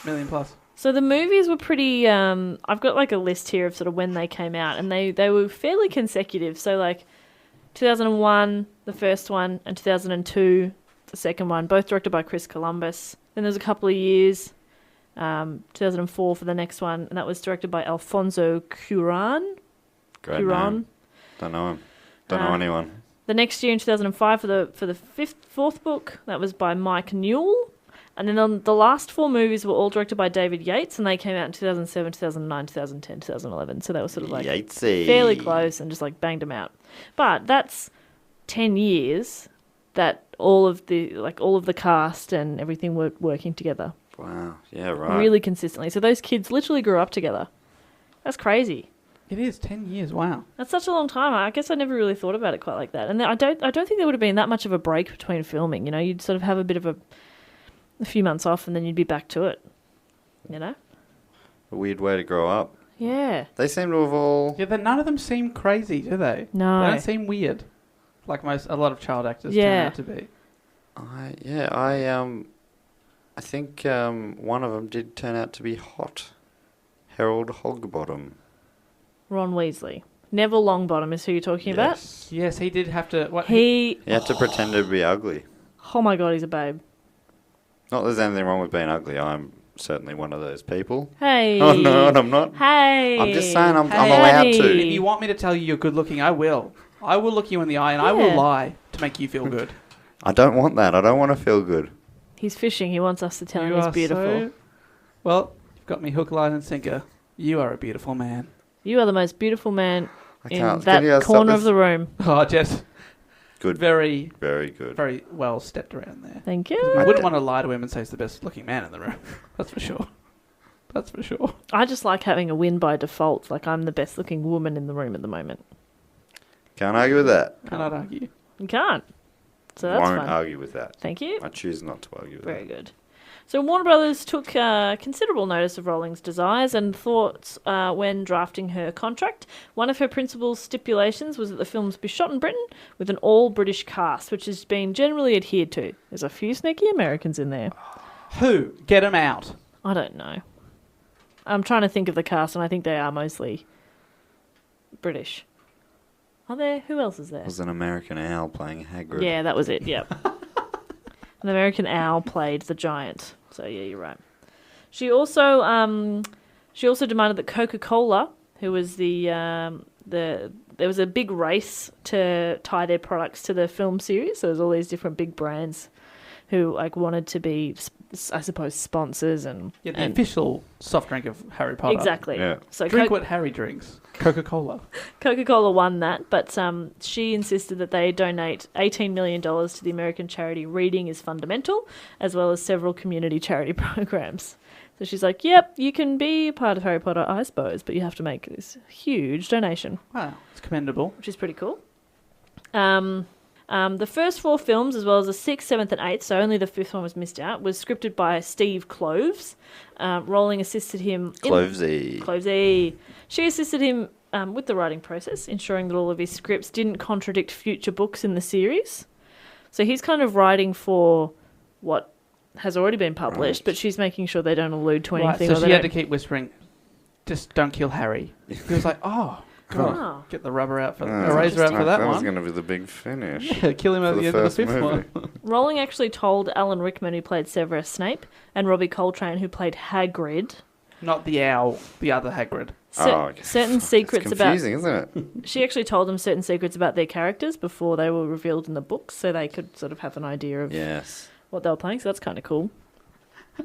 Million plus. So the movies were pretty... I've got like a list here of sort of when they came out, and they were fairly consecutive. So like 2001, the first one, and 2002, the second one, both directed by Chris Columbus. Then there's a couple of years, 2004 for the next one, and that was directed by Alfonso Cuarón. Great name. Don't know him. Don't know anyone. The next year in 2005 for the fourth book, that was by Mike Newell. And then the last 4 movies were all directed by David Yates, and they came out in 2007, 2009, 2010, 2011. So they were sort of like Yatesy. Fairly close and just like banged them out. But that's 10 years that all of the cast and everything were working together. Wow. Yeah, right. Really consistently. So those kids literally grew up together. That's crazy. It is 10 years. Wow. That's such a long time. I guess I never really thought about it quite like that. And I don't think there would have been that much of a break between filming. You know, you'd sort of have a bit of a few months off and then you'd be back to it. You know? A weird way to grow up. Yeah. They seem to have all... Yeah, none of them seem crazy, do they? No. They don't seem weird, like a lot of child actors turn out to be. I think one of them did turn out to be hot. Harold Hogbottom. Ron Weasley. Neville Longbottom is who you're talking about? Yes, he did have to... He had to pretend to be ugly. Oh my God, he's a babe. Not that there's anything wrong with being ugly. I'm certainly one of those people. Hey. Oh, no, I'm not. Hey. I'm just saying I'm allowed to. If you want me to tell you you're good looking, I will. I will look you in the eye and I will lie to make you feel good. I don't want that. I don't want to feel good. He's fishing. He wants us to tell him he's beautiful. Well, you've got me hook, line and sinker. You are a beautiful man. You are the most beautiful man in that corner of the room. Oh, Jess. Good. Very good. Very well stepped around there. Thank you. I wouldn't want to lie to him and say he's the best looking man in the room. That's for sure. That's for sure. I just like having a win by default. Like I'm the best looking woman in the room at the moment. Can't argue with that. Cannot argue. You can't. So that's Won't fun. argue with that. Thank you. I choose not to argue with Very that. good. So Warner Brothers took considerable notice of Rowling's desires and thoughts when drafting her contract. One of her principal stipulations was that the films be shot in Britain with an all-British cast, which has been generally adhered to. There's a few sneaky Americans in there. Who? Get them out. I don't know. I'm trying to think of the cast, and I think they are mostly British. Are there? Who else is there? There was an American owl playing Hagrid. Yeah, that was it, yep. An American owl played the giant. So yeah, you're right. She also demanded that Coca-Cola, who was there was a big race to tie their products to the film series. So there's all these different big brands who like wanted to be, I suppose, sponsors and the official soft drink of Harry Potter. Exactly. Yeah. So drink what Harry drinks. Coca-Cola. Coca-Cola won that, but she insisted that they donate $18 million to the American charity Reading is Fundamental, as well as several community charity programs. So she's like, yep, you can be part of Harry Potter, I suppose, but you have to make this huge donation. Wow, it's commendable. Which is pretty cool. The first 4 films, as well as the 6th, 7th and 8th, so only the 5th one was missed out, was scripted by Steve Kloves. Rowling assisted him... Klovesy. She assisted him with the writing process, ensuring that all of his scripts didn't contradict future books in the series. So he's kind of writing for what has already been published, but she's making sure they don't allude to anything. Right, so she had to keep whispering, just don't kill Harry. He was like, oh, God. Wow. Get the rubber out for Oh, eraser out for that was one. going to be the big finish. Yeah, kill him at for the the end of the first fifth movie. one. Rowling actually told Alan Rickman, who played Severus Snape, and Robbie Coltrane, who played Hagrid, Not the owl, the other Hagrid. Okay. certain secrets It's about... confusing, isn't it? She actually told them certain secrets about their characters before they were revealed in the books, so they could sort of have an idea of Yes. what they were playing, so that's kind of cool.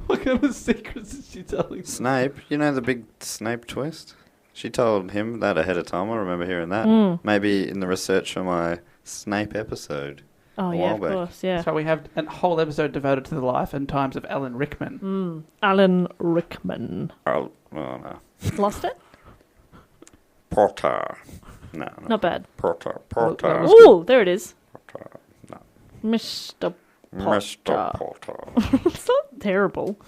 What kind of secrets is she telling? Snape, you know the big Snape twist? She told him that ahead of time. I remember hearing that. Maybe in the research for my Snape episode. Oh, A yeah, while of back. course, yeah. So we have a whole episode devoted to the life and times of Alan Rickman. Alan Rickman. Oh no. Lost it? Potter. No. Not bad. Potter. that was- Oh, there it is. Potter. No. Mr. Mr. Potter. It's not terrible.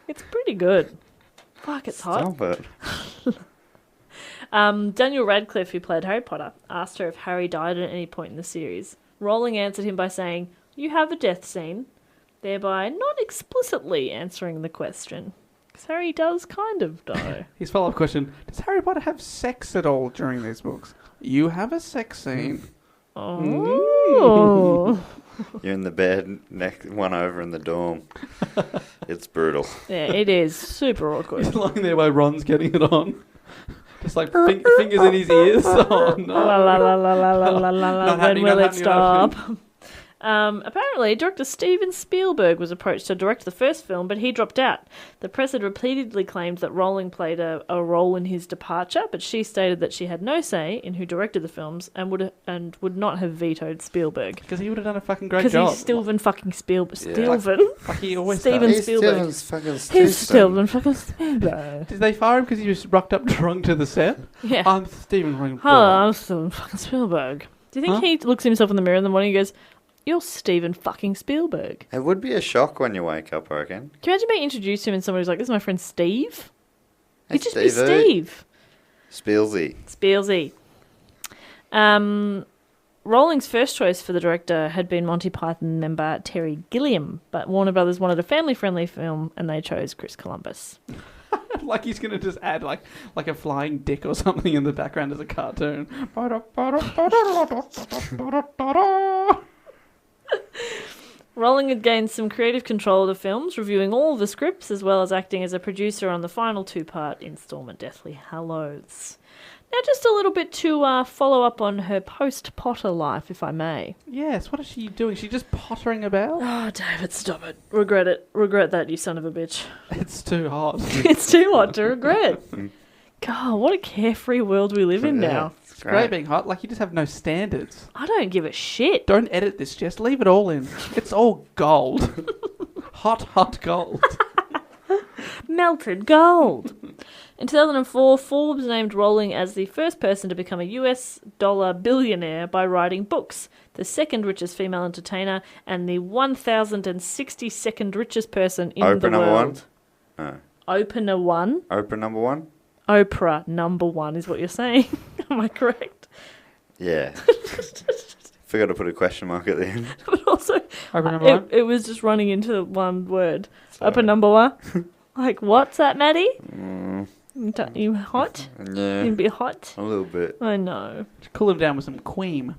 It's pretty good. Fuck, it's hot. Stop it. Daniel Radcliffe, who played Harry Potter, asked her if Harry died at any point in the series. Rowling answered him by saying, "You have a death scene," thereby not explicitly answering the question. Because Harry does kind of die. His follow-up question, does Harry Potter have sex at all during these books? You have a sex scene. Oh. You're in the bed, one over in the dorm. It's brutal. Yeah, it is super awkward. He's lying there while Ron's getting it on. Just like fingers in his ears. Oh, no. La la la la la la la la la. Not When happening, will not it happening, not stop? Apparently, director Steven Spielberg was approached to direct the first film, but he dropped out. The press had repeatedly claimed that Rowling played a role in his departure, but she stated that she had no say in who directed the films and would not have vetoed Spielberg. Because he would have done a fucking great Because job. he's Steven fucking Spielberg. Yeah. Steven? Like he always Steven does. He's Spielberg. Steven's fucking He's Steven. Steven fucking Spielberg. Did they fire him because he just rocked up drunk to the set? Yeah. I'm Steven fucking Hello, I'm Steven fucking Spielberg. Do you think Huh? he looks at himself in the mirror in the morning and goes, "You're Steven fucking Spielberg"? It would be a shock when you wake up, I reckon. Can you imagine being introduced to him and somebody's like, "This is my friend Steve"? Hey, He'd just be Stevie. Steve. Spielsy. Spielsy. Rowling's first choice for the director had been Monty Python member Terry Gilliam, but Warner Brothers wanted a family-friendly film, and they chose Chris Columbus. Like he's going to just add like a flying dick or something in the background as a cartoon. Rowling had gained some creative control of the films, reviewing all of the scripts, as well as acting as a producer on the final two-part installment, Deathly Hallows. Now, just a little bit to follow up on her post-Potter life, if I may. Yes, what is she doing? She's just pottering about? Oh, David, stop it. Regret it. Regret that, you son of a bitch. It's too hot. It's too hot to regret. God, what a carefree world we live in now. It's Great being hot, like you just have no standards. I don't give a shit. Don't edit this, Jess. Leave it all in. It's all gold. hot gold. Melted gold. In 2004, Forbes named Rowling as the first person to become a US dollar billionaire by writing books, the second richest female entertainer, and the 1,062nd richest person in Oprah the number world. one? Oprah one? Oprah number one? Oprah number one is what you're saying. Am I correct? Yeah. Forgot to put a question mark at the end. But also, Oprah number one? it was just running into one word. Sorry. Oprah number one? Like, what's that, Maddie? You hot? Yeah. You be hot? A little bit. I know. Cool him down with some cream.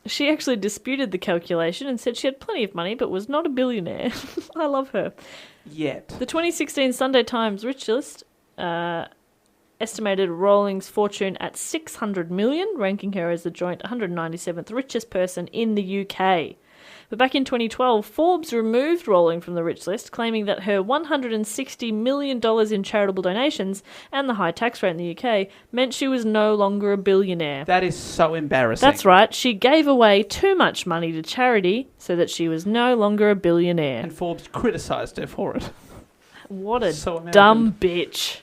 She actually disputed the calculation and said she had plenty of money but was not a billionaire. I love her. Yet. The 2016 Sunday Times Rich List estimated Rowling's fortune at $600 million, ranking her as the joint 197th richest person in the UK. But back in 2012, Forbes removed Rowling from the rich list, claiming that her $160 million in charitable donations and the high tax rate in the UK meant she was no longer a billionaire. That is so embarrassing. That's right, she gave away too much money to charity so that she was no longer a billionaire. And Forbes criticised her for it. What a So American. dumb bitch.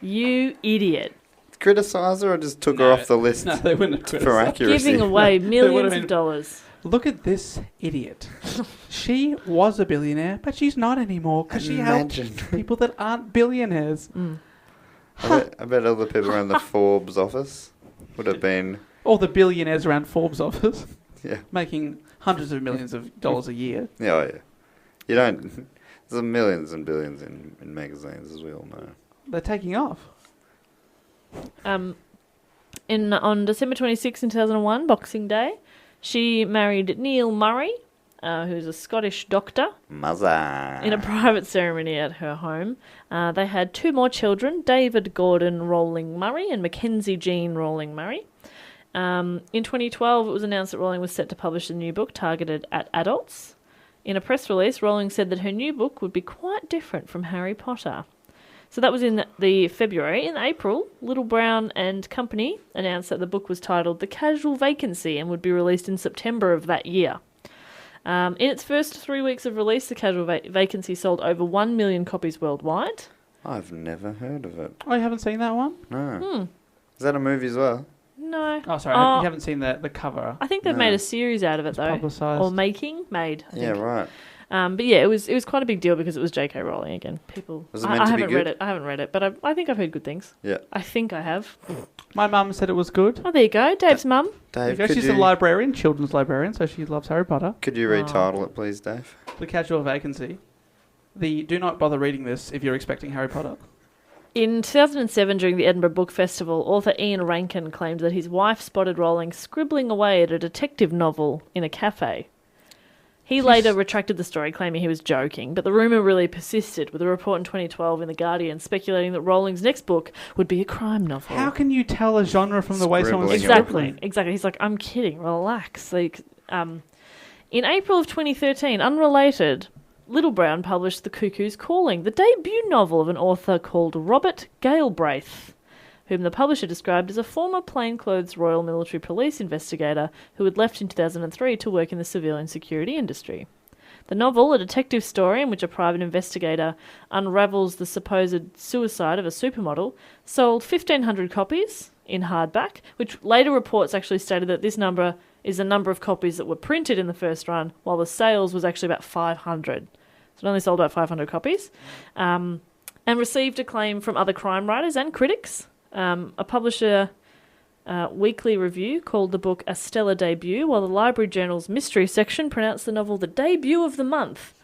You idiot. Criticise her or just took her off the list No, they wouldn't have for criticised. accuracy? Giving away They millions would've of been- dollars. Look at this idiot. She was a billionaire, but she's not anymore because she Imagine. helped people that aren't billionaires. I bet all the people around the Forbes office would have been... All the billionaires around Forbes' office Yeah. making hundreds of millions of dollars a year. Yeah, oh yeah. You don't... There's millions and billions in magazines, as we all know. They're taking off. On December 26, 2001, Boxing Day, she married Neil Murray, who's a Scottish doctor, Muzza. in a private ceremony at her home. They had 2 more children, David Gordon Rowling Murray and Mackenzie Jean Rowling Murray. In 2012, it was announced that Rowling was set to publish a new book targeted at adults. In a press release, Rowling said that her new book would be quite different from Harry Potter. So that was in the February. In April, Little Brown and Company announced that the book was titled The Casual Vacancy and would be released in September of that year. In its first 3 weeks of release, The Casual Vacancy sold over 1 million copies worldwide. I've never heard of it. Oh, you haven't seen that one? No. Is that a movie as well? No. Oh, sorry. You haven't seen the cover. I think they've made a series out of it, though. Publicised. Or made, I think. Yeah, right. But yeah, it was quite a big deal because it was J.K. Rowling again. Was it meant to be good? Read it. I haven't read it, but I think I've heard good things. Yeah. I think I have. My mum said it was good. Oh, there you go. Dave's mum. Dave, She's a librarian, children's librarian, so she loves Harry Potter. Could you retitle it, please, Dave? The Casual Vacancy. Do not bother reading this if you're expecting Harry Potter. In 2007, during the Edinburgh Book Festival, author Ian Rankin claimed that his wife spotted Rowling scribbling away at a detective novel in a cafe. He later retracted the story, claiming he was joking, but the rumour really persisted, with a report in 2012 in The Guardian speculating that Rowling's next book would be a crime novel. How can you tell a genre from the way someone's Scribbling. Exactly. He's like, I'm kidding, relax. In April of 2013, unrelated, Little Brown published The Cuckoo's Calling, the debut novel of an author called Robert Galbraith, whom the publisher described as a former plainclothes Royal Military Police investigator who had left in 2003 to work in the civilian security industry. The novel, a detective story in which a private investigator unravels the supposed suicide of a supermodel, sold 1,500 copies in hardback, which later reports actually stated that this number is the number of copies that were printed in the first run, while the sales was actually about 500. So it only sold about 500 copies, and received acclaim from other crime writers and critics. A publisher weekly review called the book a stellar debut, while the Library Journal's mystery section pronounced the novel the debut of the month.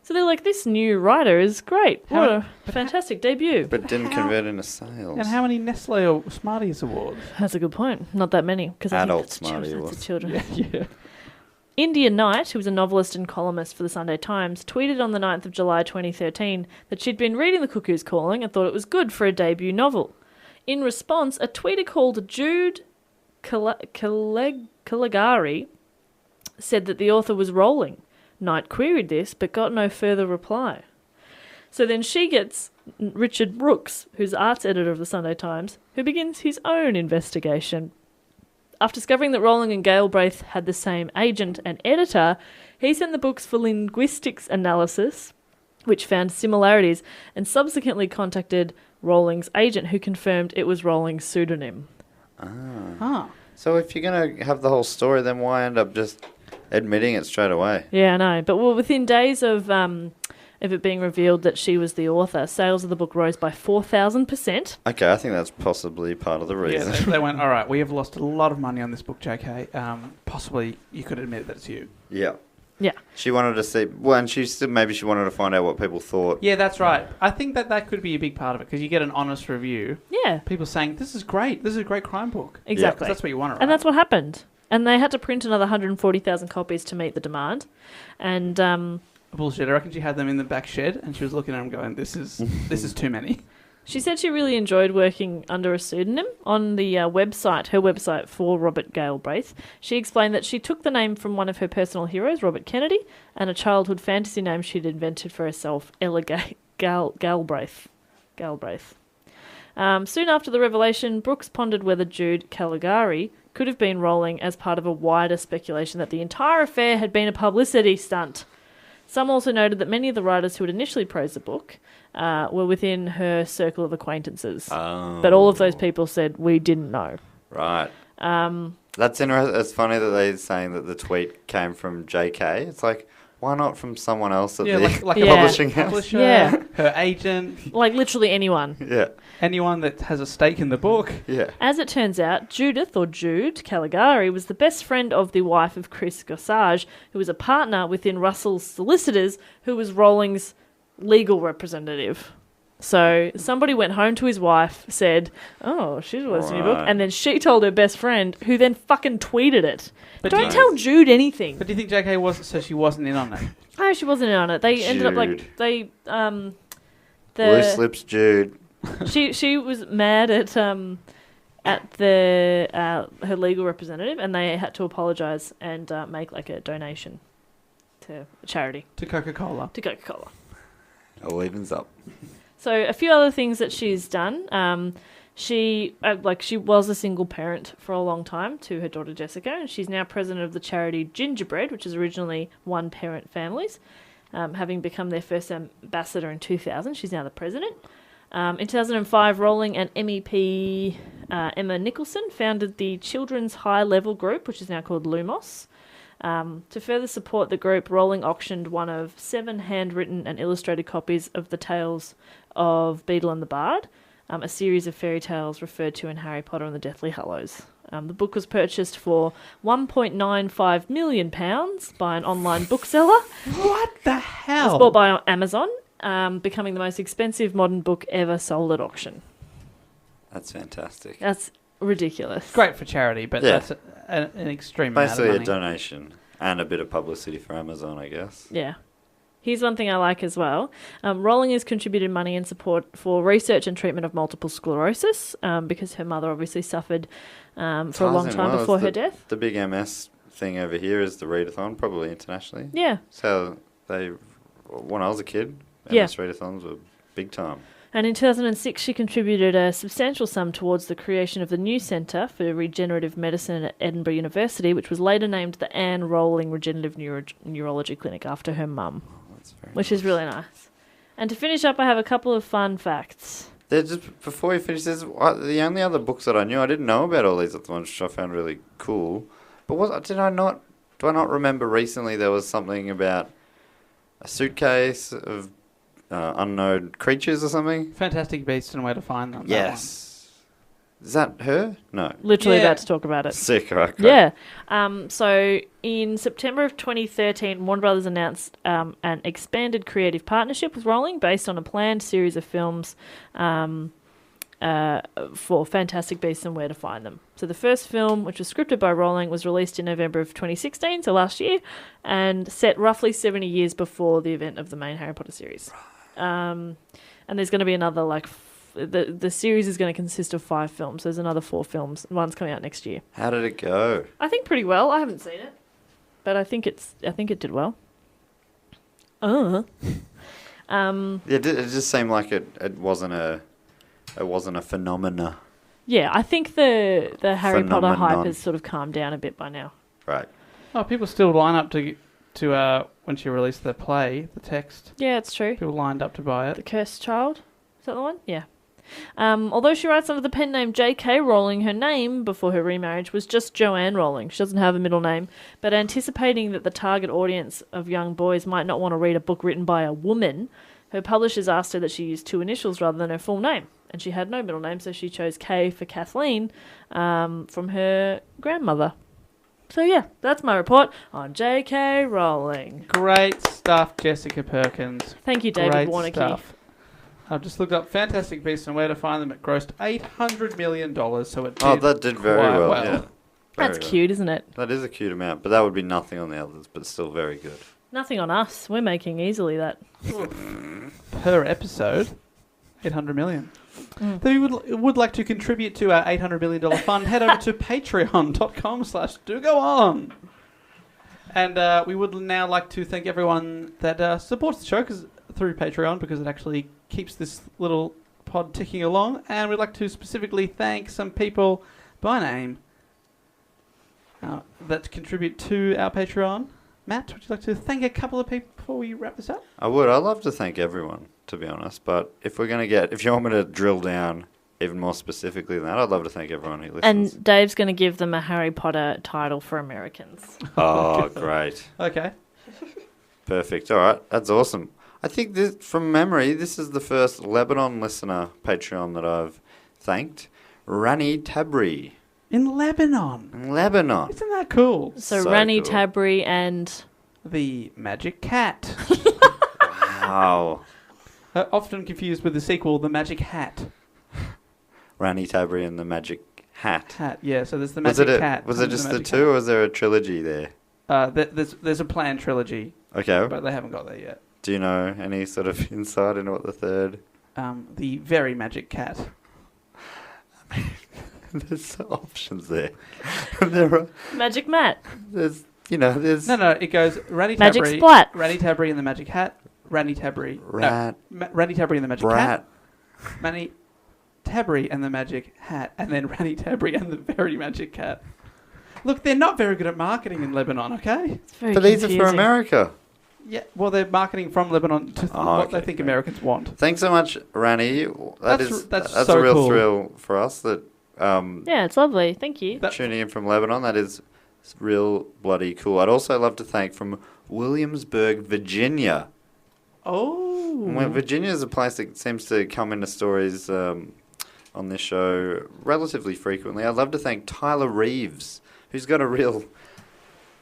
So they're like, this new writer is great. What a fantastic debut. But didn't convert into sales. And how many Nestle or Smarties awards? That's a good point. Not that many. Because Adult Smarties awards. That's children. Yeah. India Knight, who was a novelist and columnist for the Sunday Times, tweeted on the 9th of July 2013 that she'd been reading The Cuckoo's Calling and thought it was good for a debut novel. In response, a tweeter called Jude Caligari said that the author was Rowling. Knight queried this, but got no further reply. So then she gets Richard Brooks, who's arts editor of the Sunday Times, who begins his own investigation. After discovering that Rowling and Galbraith had the same agent and editor, he sent the books for linguistics analysis, which found similarities, and subsequently contacted Rowling's agent, who confirmed it was Rowling's pseudonym. So if you're going to have the whole story, then why end up just admitting it straight away? Yeah, I know. But within days of it being revealed that she was the author, sales of the book rose by 4,000%. Okay, I think that's possibly part of the reason. Yeah, they went, all right, we have lost a lot of money on this book, JK. Possibly you could admit that it's you. Yeah. Yeah. She wanted to see... Well, and maybe she wanted to find out what people thought. Yeah, that's right. I think that could be a big part of it, because you get an honest review. Yeah. People saying, this is great. This is a great crime book. Exactly. That's what you want to write. And that's what happened. And they had to print another 140,000 copies to meet the demand. And... bullshit. I reckon she had them in the back shed, and she was looking at them going, this is too many. She said she really enjoyed working under a pseudonym. On the her website for Robert Galbraith, she explained that she took the name from one of her personal heroes, Robert Kennedy, and a childhood fantasy name she'd invented for herself, Ella Galbraith. Soon after the revelation, Brooks pondered whether Jude Caligari could have been Rowling as part of a wider speculation that the entire affair had been a publicity stunt. Some also noted that many of the writers who had initially praised the book were within her circle of acquaintances. Oh. But all of those people said, we didn't know. Right. That's interesting. It's funny that they're saying that the tweet came from JK. It's like, why not from someone else at the like a publishing house? Publisher, Yeah. her agent. Like literally anyone. Yeah. Anyone that has a stake in the book. Yeah. As it turns out, Judith, or Jude, Caligari was the best friend of the wife of Chris Gossage, who was a partner within Russell's solicitors, who was Rowling's legal representative. So somebody went home to his wife, said, "Oh, she's released a new book," Right. and then she told her best friend, who then fucking tweeted it. But Don't do tell Jude anything. But do you think JK was so she wasn't in on it? Oh, she wasn't in on it. They ended up Jude. like they Loose lips, Jude. she was mad at the her legal representative, and they had to apologise and make like a donation to a charity To Coca-Cola. to Coca-Cola. All evens up. So a few other things that she's done. She was a single parent for a long time to her daughter Jessica, and she's now president of the charity Gingerbread, which is originally one-parent families. Having become their first ambassador in 2000, she's now the president. In 2005, Rowling and MEP Emma Nicholson founded the Children's High Level Group, which is now called Lumos. To further support the group, Rowling auctioned one of 7 handwritten and illustrated copies of the Tales of Beedle and the Bard, a series of fairy tales referred to in Harry Potter and the Deathly Hallows. The book was purchased for £1.95 million by an online bookseller. What the It hell? was bought by Amazon, becoming the most expensive modern book ever sold at auction. That's fantastic. That's ridiculous. Great for charity, but Yeah. that's an extreme Basically a amount of money. donation and a bit of publicity for Amazon, I guess. Yeah. Here's one thing I like as well. Rowling has contributed money and support for research and treatment of multiple sclerosis because her mother obviously suffered for a long Ties in time well. before It's her death. The big MS thing over here is the readathon, probably internationally. Yeah. So when I was a kid, Yeah. MS readathons were big time. And in 2006, she contributed a substantial sum towards the creation of the new Centre for Regenerative Medicine at Edinburgh University, which was later named the Anne Rowling Regenerative Neurology Clinic after her mum, That's very which is really nice. And to finish up, I have a couple of fun facts. Before we finish this, the only other books that I knew, I didn't know about all these other ones, which I found really cool. But do I not remember recently there was something about a suitcase of unknown creatures or something? Fantastic Beasts and Where to Find Them. that Yes. Is that her? No. Literally Yeah. about to talk about it. Sick, right? Great. Yeah. So in September of 2013, Warner Brothers announced an expanded creative partnership with Rowling based on a planned series of films for Fantastic Beasts and Where to Find Them. So the first film, which was scripted by Rowling, was released in November of 2016, so last year, and set roughly 70 years before the event of the main Harry Potter series. And there's going to be another, the series is going to consist of 5 films. There's another 4 films. One's coming out next year. How did it go? I think pretty well. I haven't seen it, but I think it did well. Yeah, it just seemed like it wasn't a phenomena. Yeah, I think the Harry Potter hype Phenomenon. has sort of calmed down a bit by now. Right. Oh, people still line up to when she released the play, the text. Yeah, it's true. People lined up to buy The it. Cursed Child? Is that the one? Yeah. Although she writes under the pen name J.K. Rowling, her name before her remarriage was just Joanne Rowling. She doesn't have a middle name, but anticipating that the target audience of young boys might not want to read a book written by a woman, her publishers asked her that she use 2 initials rather than her full name. And she had no middle name, so she chose K for Kathleen from her grandmother. So yeah, that's my report on J.K. Rowling. Great stuff, Jessica Perkins. Thank you, David Great Warnocky. stuff. I've just looked up Fantastic Beasts and Where to Find Them. It grossed $800 million, so it did That did very quite well. Yeah. That's Very well. cute, isn't it? That is a cute amount, but that would be nothing on the others, but still very good. Nothing on us. We're making easily that. Per episode. $800 million. If you would like to contribute to our $800 million fund, head over to patreon.com/do-go-on. And we would now like to thank everyone that supports the show through Patreon, because it actually keeps this little pod ticking along. And we'd like to specifically thank some people by name that contribute to our Patreon. Matt, would you like to thank a couple of people before we wrap this up? I would. I'd love to thank everyone, to be honest. But if you want me to drill down even more specifically than that, I'd love to thank everyone who listens. And Dave's going to give them a Harry Potter title for Americans. Oh, great. Okay. Perfect. All right. That's awesome. I think from memory, this is the first Lebanon listener Patreon that I've thanked. Rani Tabri. In Lebanon. In Lebanon. Isn't that cool? So So Rani cool. Tabri and... The Magic Cat. Wow. Often confused with the sequel, The Magic Hat. Rani Tabri and the Magic Hat. Yeah, so there's The Magic Cat. Was it just the two, or was there a trilogy there? There's a planned trilogy. Okay. But they haven't got there yet. Do you know any sort of insight into what the third? The Very Magic Cat. There's options there. There are, Magic Matt. there's. No, it goes Rani Magic Tabri, Splat. Rani Tabri and the Magic Hat, Rani Tabri, Rat. Rani Tabri and the Magic Brat. Cat, Rani Tabri and the Magic Hat, and then Rani Tabri and the Very Magic Cat. Look, they're not very good at marketing in Lebanon, okay? It's very But these are for confusing. America. Yeah, well, they're marketing from Lebanon to what they think Americans want. Thanks so much, Rani. That's That's so a real cool. thrill for us that Yeah, it's lovely. Thank you. tuning in from Lebanon. That is real bloody cool. I'd also love to thank from Williamsburg, Virginia. Oh. Well, Virginia is a place that seems to come into stories on this show relatively frequently. I'd love to thank Tyler Reeves, who's got a real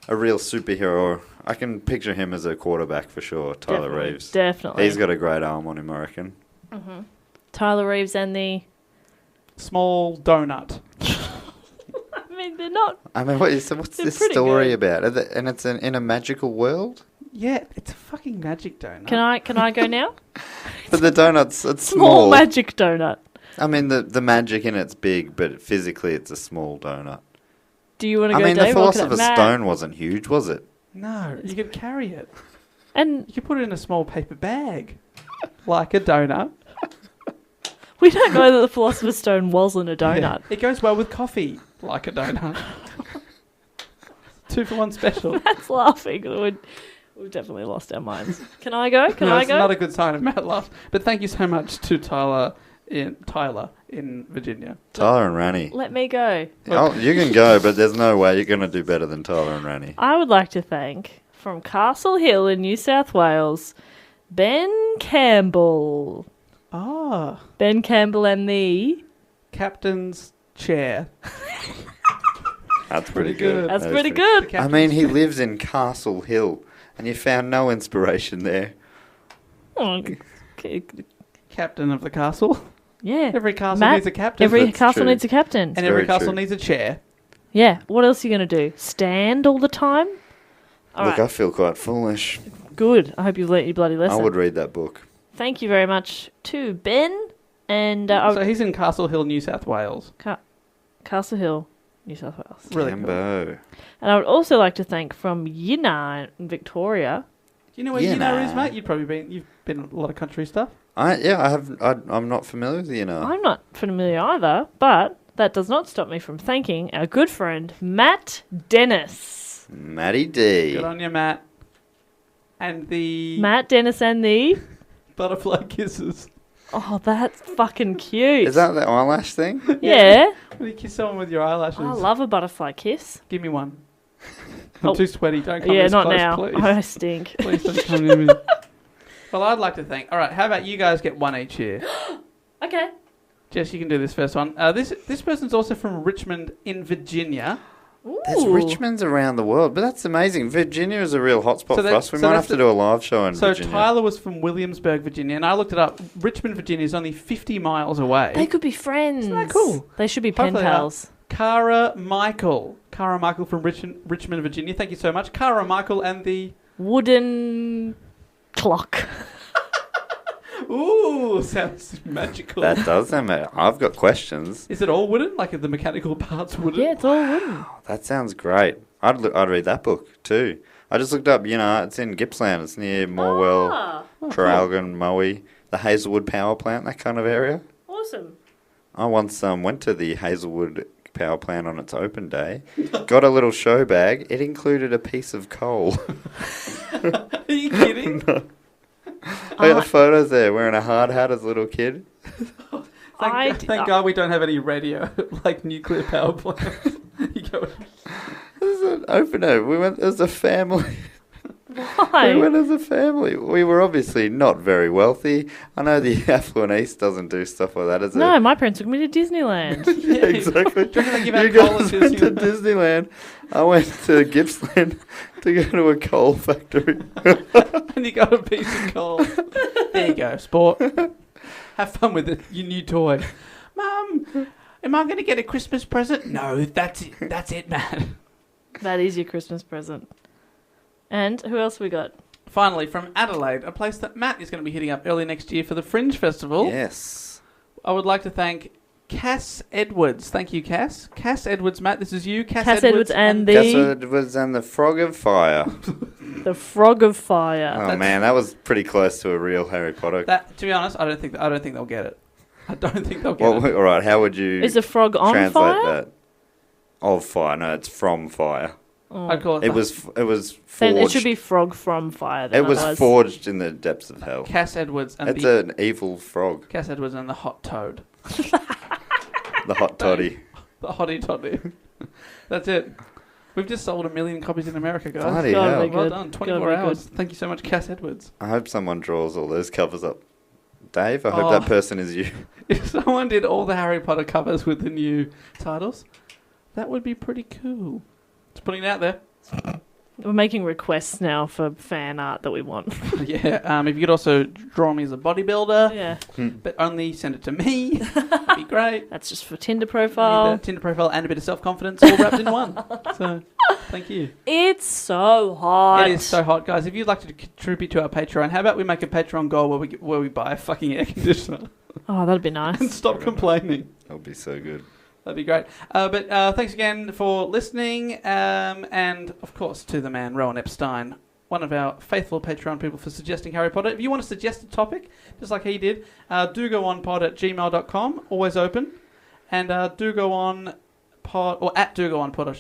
superhero. I can picture him as a quarterback for sure, Tyler Definitely, Reeves. Definitely. He's got a great arm on him, I reckon. Tyler Reeves and the... Small donut. I mean, they're not... I mean, what's They're this pretty story good. about? And it's in a magical world? Yeah, it's a fucking magic donut. Can I go now? But the donut's it's Small small. magic donut. I mean, the magic in it's big, but physically it's a small donut. Do you want to I go, mean, Dave? the Look at Philosopher's that. Stone wasn't huge, was it? No, you could carry it. And You could put it in a small paper bag. Like a donut. we don't know that the Philosopher's Stone wasn't a donut. Yeah. It goes well with coffee. Like a donut. 2 for 1 special. That's laughing. We've definitely lost our minds. Can I go? Can I It's go? not a good sign of Matt laugh. But thank you so much to Tyler in Virginia. Tyler and Rani. Let me go. Oh, you can go, but there's no way you're going to do better than Tyler and Rani. I would like to thank, from Castle Hill in New South Wales, Ben Campbell. Ah, Ben Campbell and the... captain's chair. That's pretty Pretty good. good. That's That is pretty The good. I captain's mean, he chair. lives in Castle Hill, and you found no inspiration there. Oh, okay. Captain of the castle. Yeah. Every castle Matt, needs a captain. Every That's castle true. needs a captain. and every very castle true. needs a chair. Yeah. What else are you going to do? Stand all the time? All Look, right. I feel quite foolish. Good. I hope you've learnt your bloody lesson. I would read that book. Thank you very much to Ben and So he's in Castle Hill, New South Wales. Castle Hill, New South Wales. Really cool. Cambo. And I would also like to thank from Yinna in Victoria. Do you know where Yeah, Yinna is, nah. mate? You've been a lot of country stuff. I have. I'm not familiar with I'm not familiar either, but that does not stop me from thanking our good friend Matt Dennis. Matty D. Good on you, Matt. And the Matt Dennis and the... butterfly kisses. Oh, that's fucking cute. Is that the eyelash thing? Yeah. When you kiss someone with your eyelashes. I love a butterfly kiss. Give me one. I'm Oh. too sweaty. Don't come Yeah, this not close, now. please. I stink. Please don't come near me. Well, I'd like to thank. All right, how about you guys get one each here? Okay. Jess, you can do this first one. This person's also from Richmond in Virginia. There's Ooh. Richmonds around the world, but that's amazing. Virginia is a real hotspot So for us. We so might that's have to do a live show in So Virginia. Tyler was from Williamsburg, Virginia, and I looked it up. Richmond, Virginia is only 50 miles away. They could be friends. Isn't that cool? They should be pen Hopefully they are. pals. Cara Michael from Richmond, Virginia. Thank you so much. Cara Michael and the... Wooden clock. Ooh, sounds magical. That does sound mad. I've got questions. Is it all wooden? Like are the mechanical parts wooden? Yeah, it's all wooden. That sounds great. I'd read that book too. I just looked up, it's in Gippsland. It's near Morwell, Ah, Traralgon, Moe, the Hazelwood power plant, that kind of area. awesome. I once went to the Hazelwood power plant on its open day, got a little show bag. It included a piece of coal. Are you kidding? I got photos there wearing a hard hat as a little kid. Thank God we don't have any radio like nuclear power plants. You go, This is an open day. There was a family. Why? We went as a family. We were obviously not very wealthy. I know the affluent East doesn't do stuff like that, No, my parents took me to Disneyland. Yeah, exactly. Do you reckon they give out You coal guys at went to Disneyland? Disneyland. I went to Gippsland to go to a coal factory. And you got a piece of coal. There you go, sport. Have fun with it, your new toy. Mum, am I going to get a Christmas present? No, that's it. That's it, man. That is your Christmas present. And who else we got? Finally, from Adelaide, a place that Matt is going to be hitting up early next year for the Fringe Festival. Yes. I would like to thank Cass Edwards. Thank you, Cass. Cass Edwards, Matt, this is you. Cass Edwards and Cass Edwards and the Frog of Fire. the Frog of Fire. Oh man, that was pretty close to a real Harry Potter. That, to be honest, I don't think they'll get it. I don't think they'll get it. All right, how would you Is the frog on translate fire? that? Of fire? No, it's from fire. Oh. I'd call it. It was forged. Then it should be frog from fire. Then It was otherwise- forged in the depths of hell. Cass Edwards and It's an evil frog. Cass Edwards and the Hot Toad. The hot toddy. The Hottie Toddy. That's it. We've just sold 1 million copies in America, guys. Bloody Gotta hell. be Well good. done. Gotta 24 be hours. good. Thank you so much, Cass Edwards. I hope someone draws all those covers up. Dave, I hope Oh. that person is you. If someone did all the Harry Potter covers with the new titles, that would be pretty cool. Just putting it out there. We're making requests now for fan art that we want. Yeah. If you could also draw me as a bodybuilder, Yeah. but only send it to me, that'd be great. That's just for Tinder Need profile. a Tinder profile and a bit of self-confidence all wrapped in one. So, thank you. It's so hot. It is so hot, guys. If you'd like to contribute to our Patreon, how about we make a Patreon goal where we buy a fucking air conditioner Oh, that'd be and nice. stop complaining? That would be so good. That'd be great. But thanks again for listening, and of course to the man Rowan Epstein, one of our faithful Patreon people, for suggesting Harry Potter. If you want to suggest a topic, just like he did, do go on pod@gmail.com, always open, and do go on pod, or at do go on pod,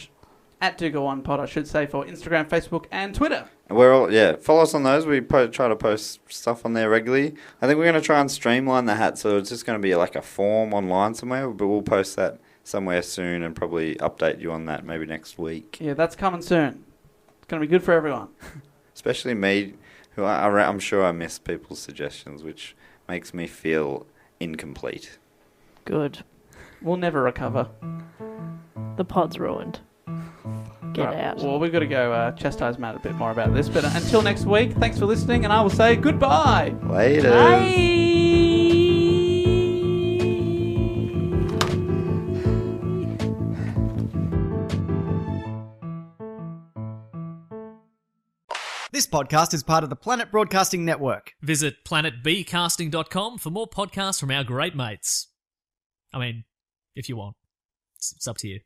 at do go on pod, I should say, for Instagram, Facebook, and Twitter. We're all, follow us on those. We try to post stuff on there regularly. I think we're going to try and streamline the hat, so it's just going to be like a form online somewhere, but we'll post that somewhere soon and probably update you on that maybe next week. Yeah, that's coming soon. It's going to be good for everyone. Especially me, who I'm sure I miss people's suggestions, which makes me feel incomplete. Good. We'll never recover. The pod's ruined. Get Right, out. Well, we've got to go chastise Matt a bit more about this. But until next week, thanks for listening, and I will say goodbye. Later. Bye. This podcast is part of the Planet Broadcasting Network. Visit planetbcasting.com for more podcasts from our great mates. I mean, if you want. It's up to you.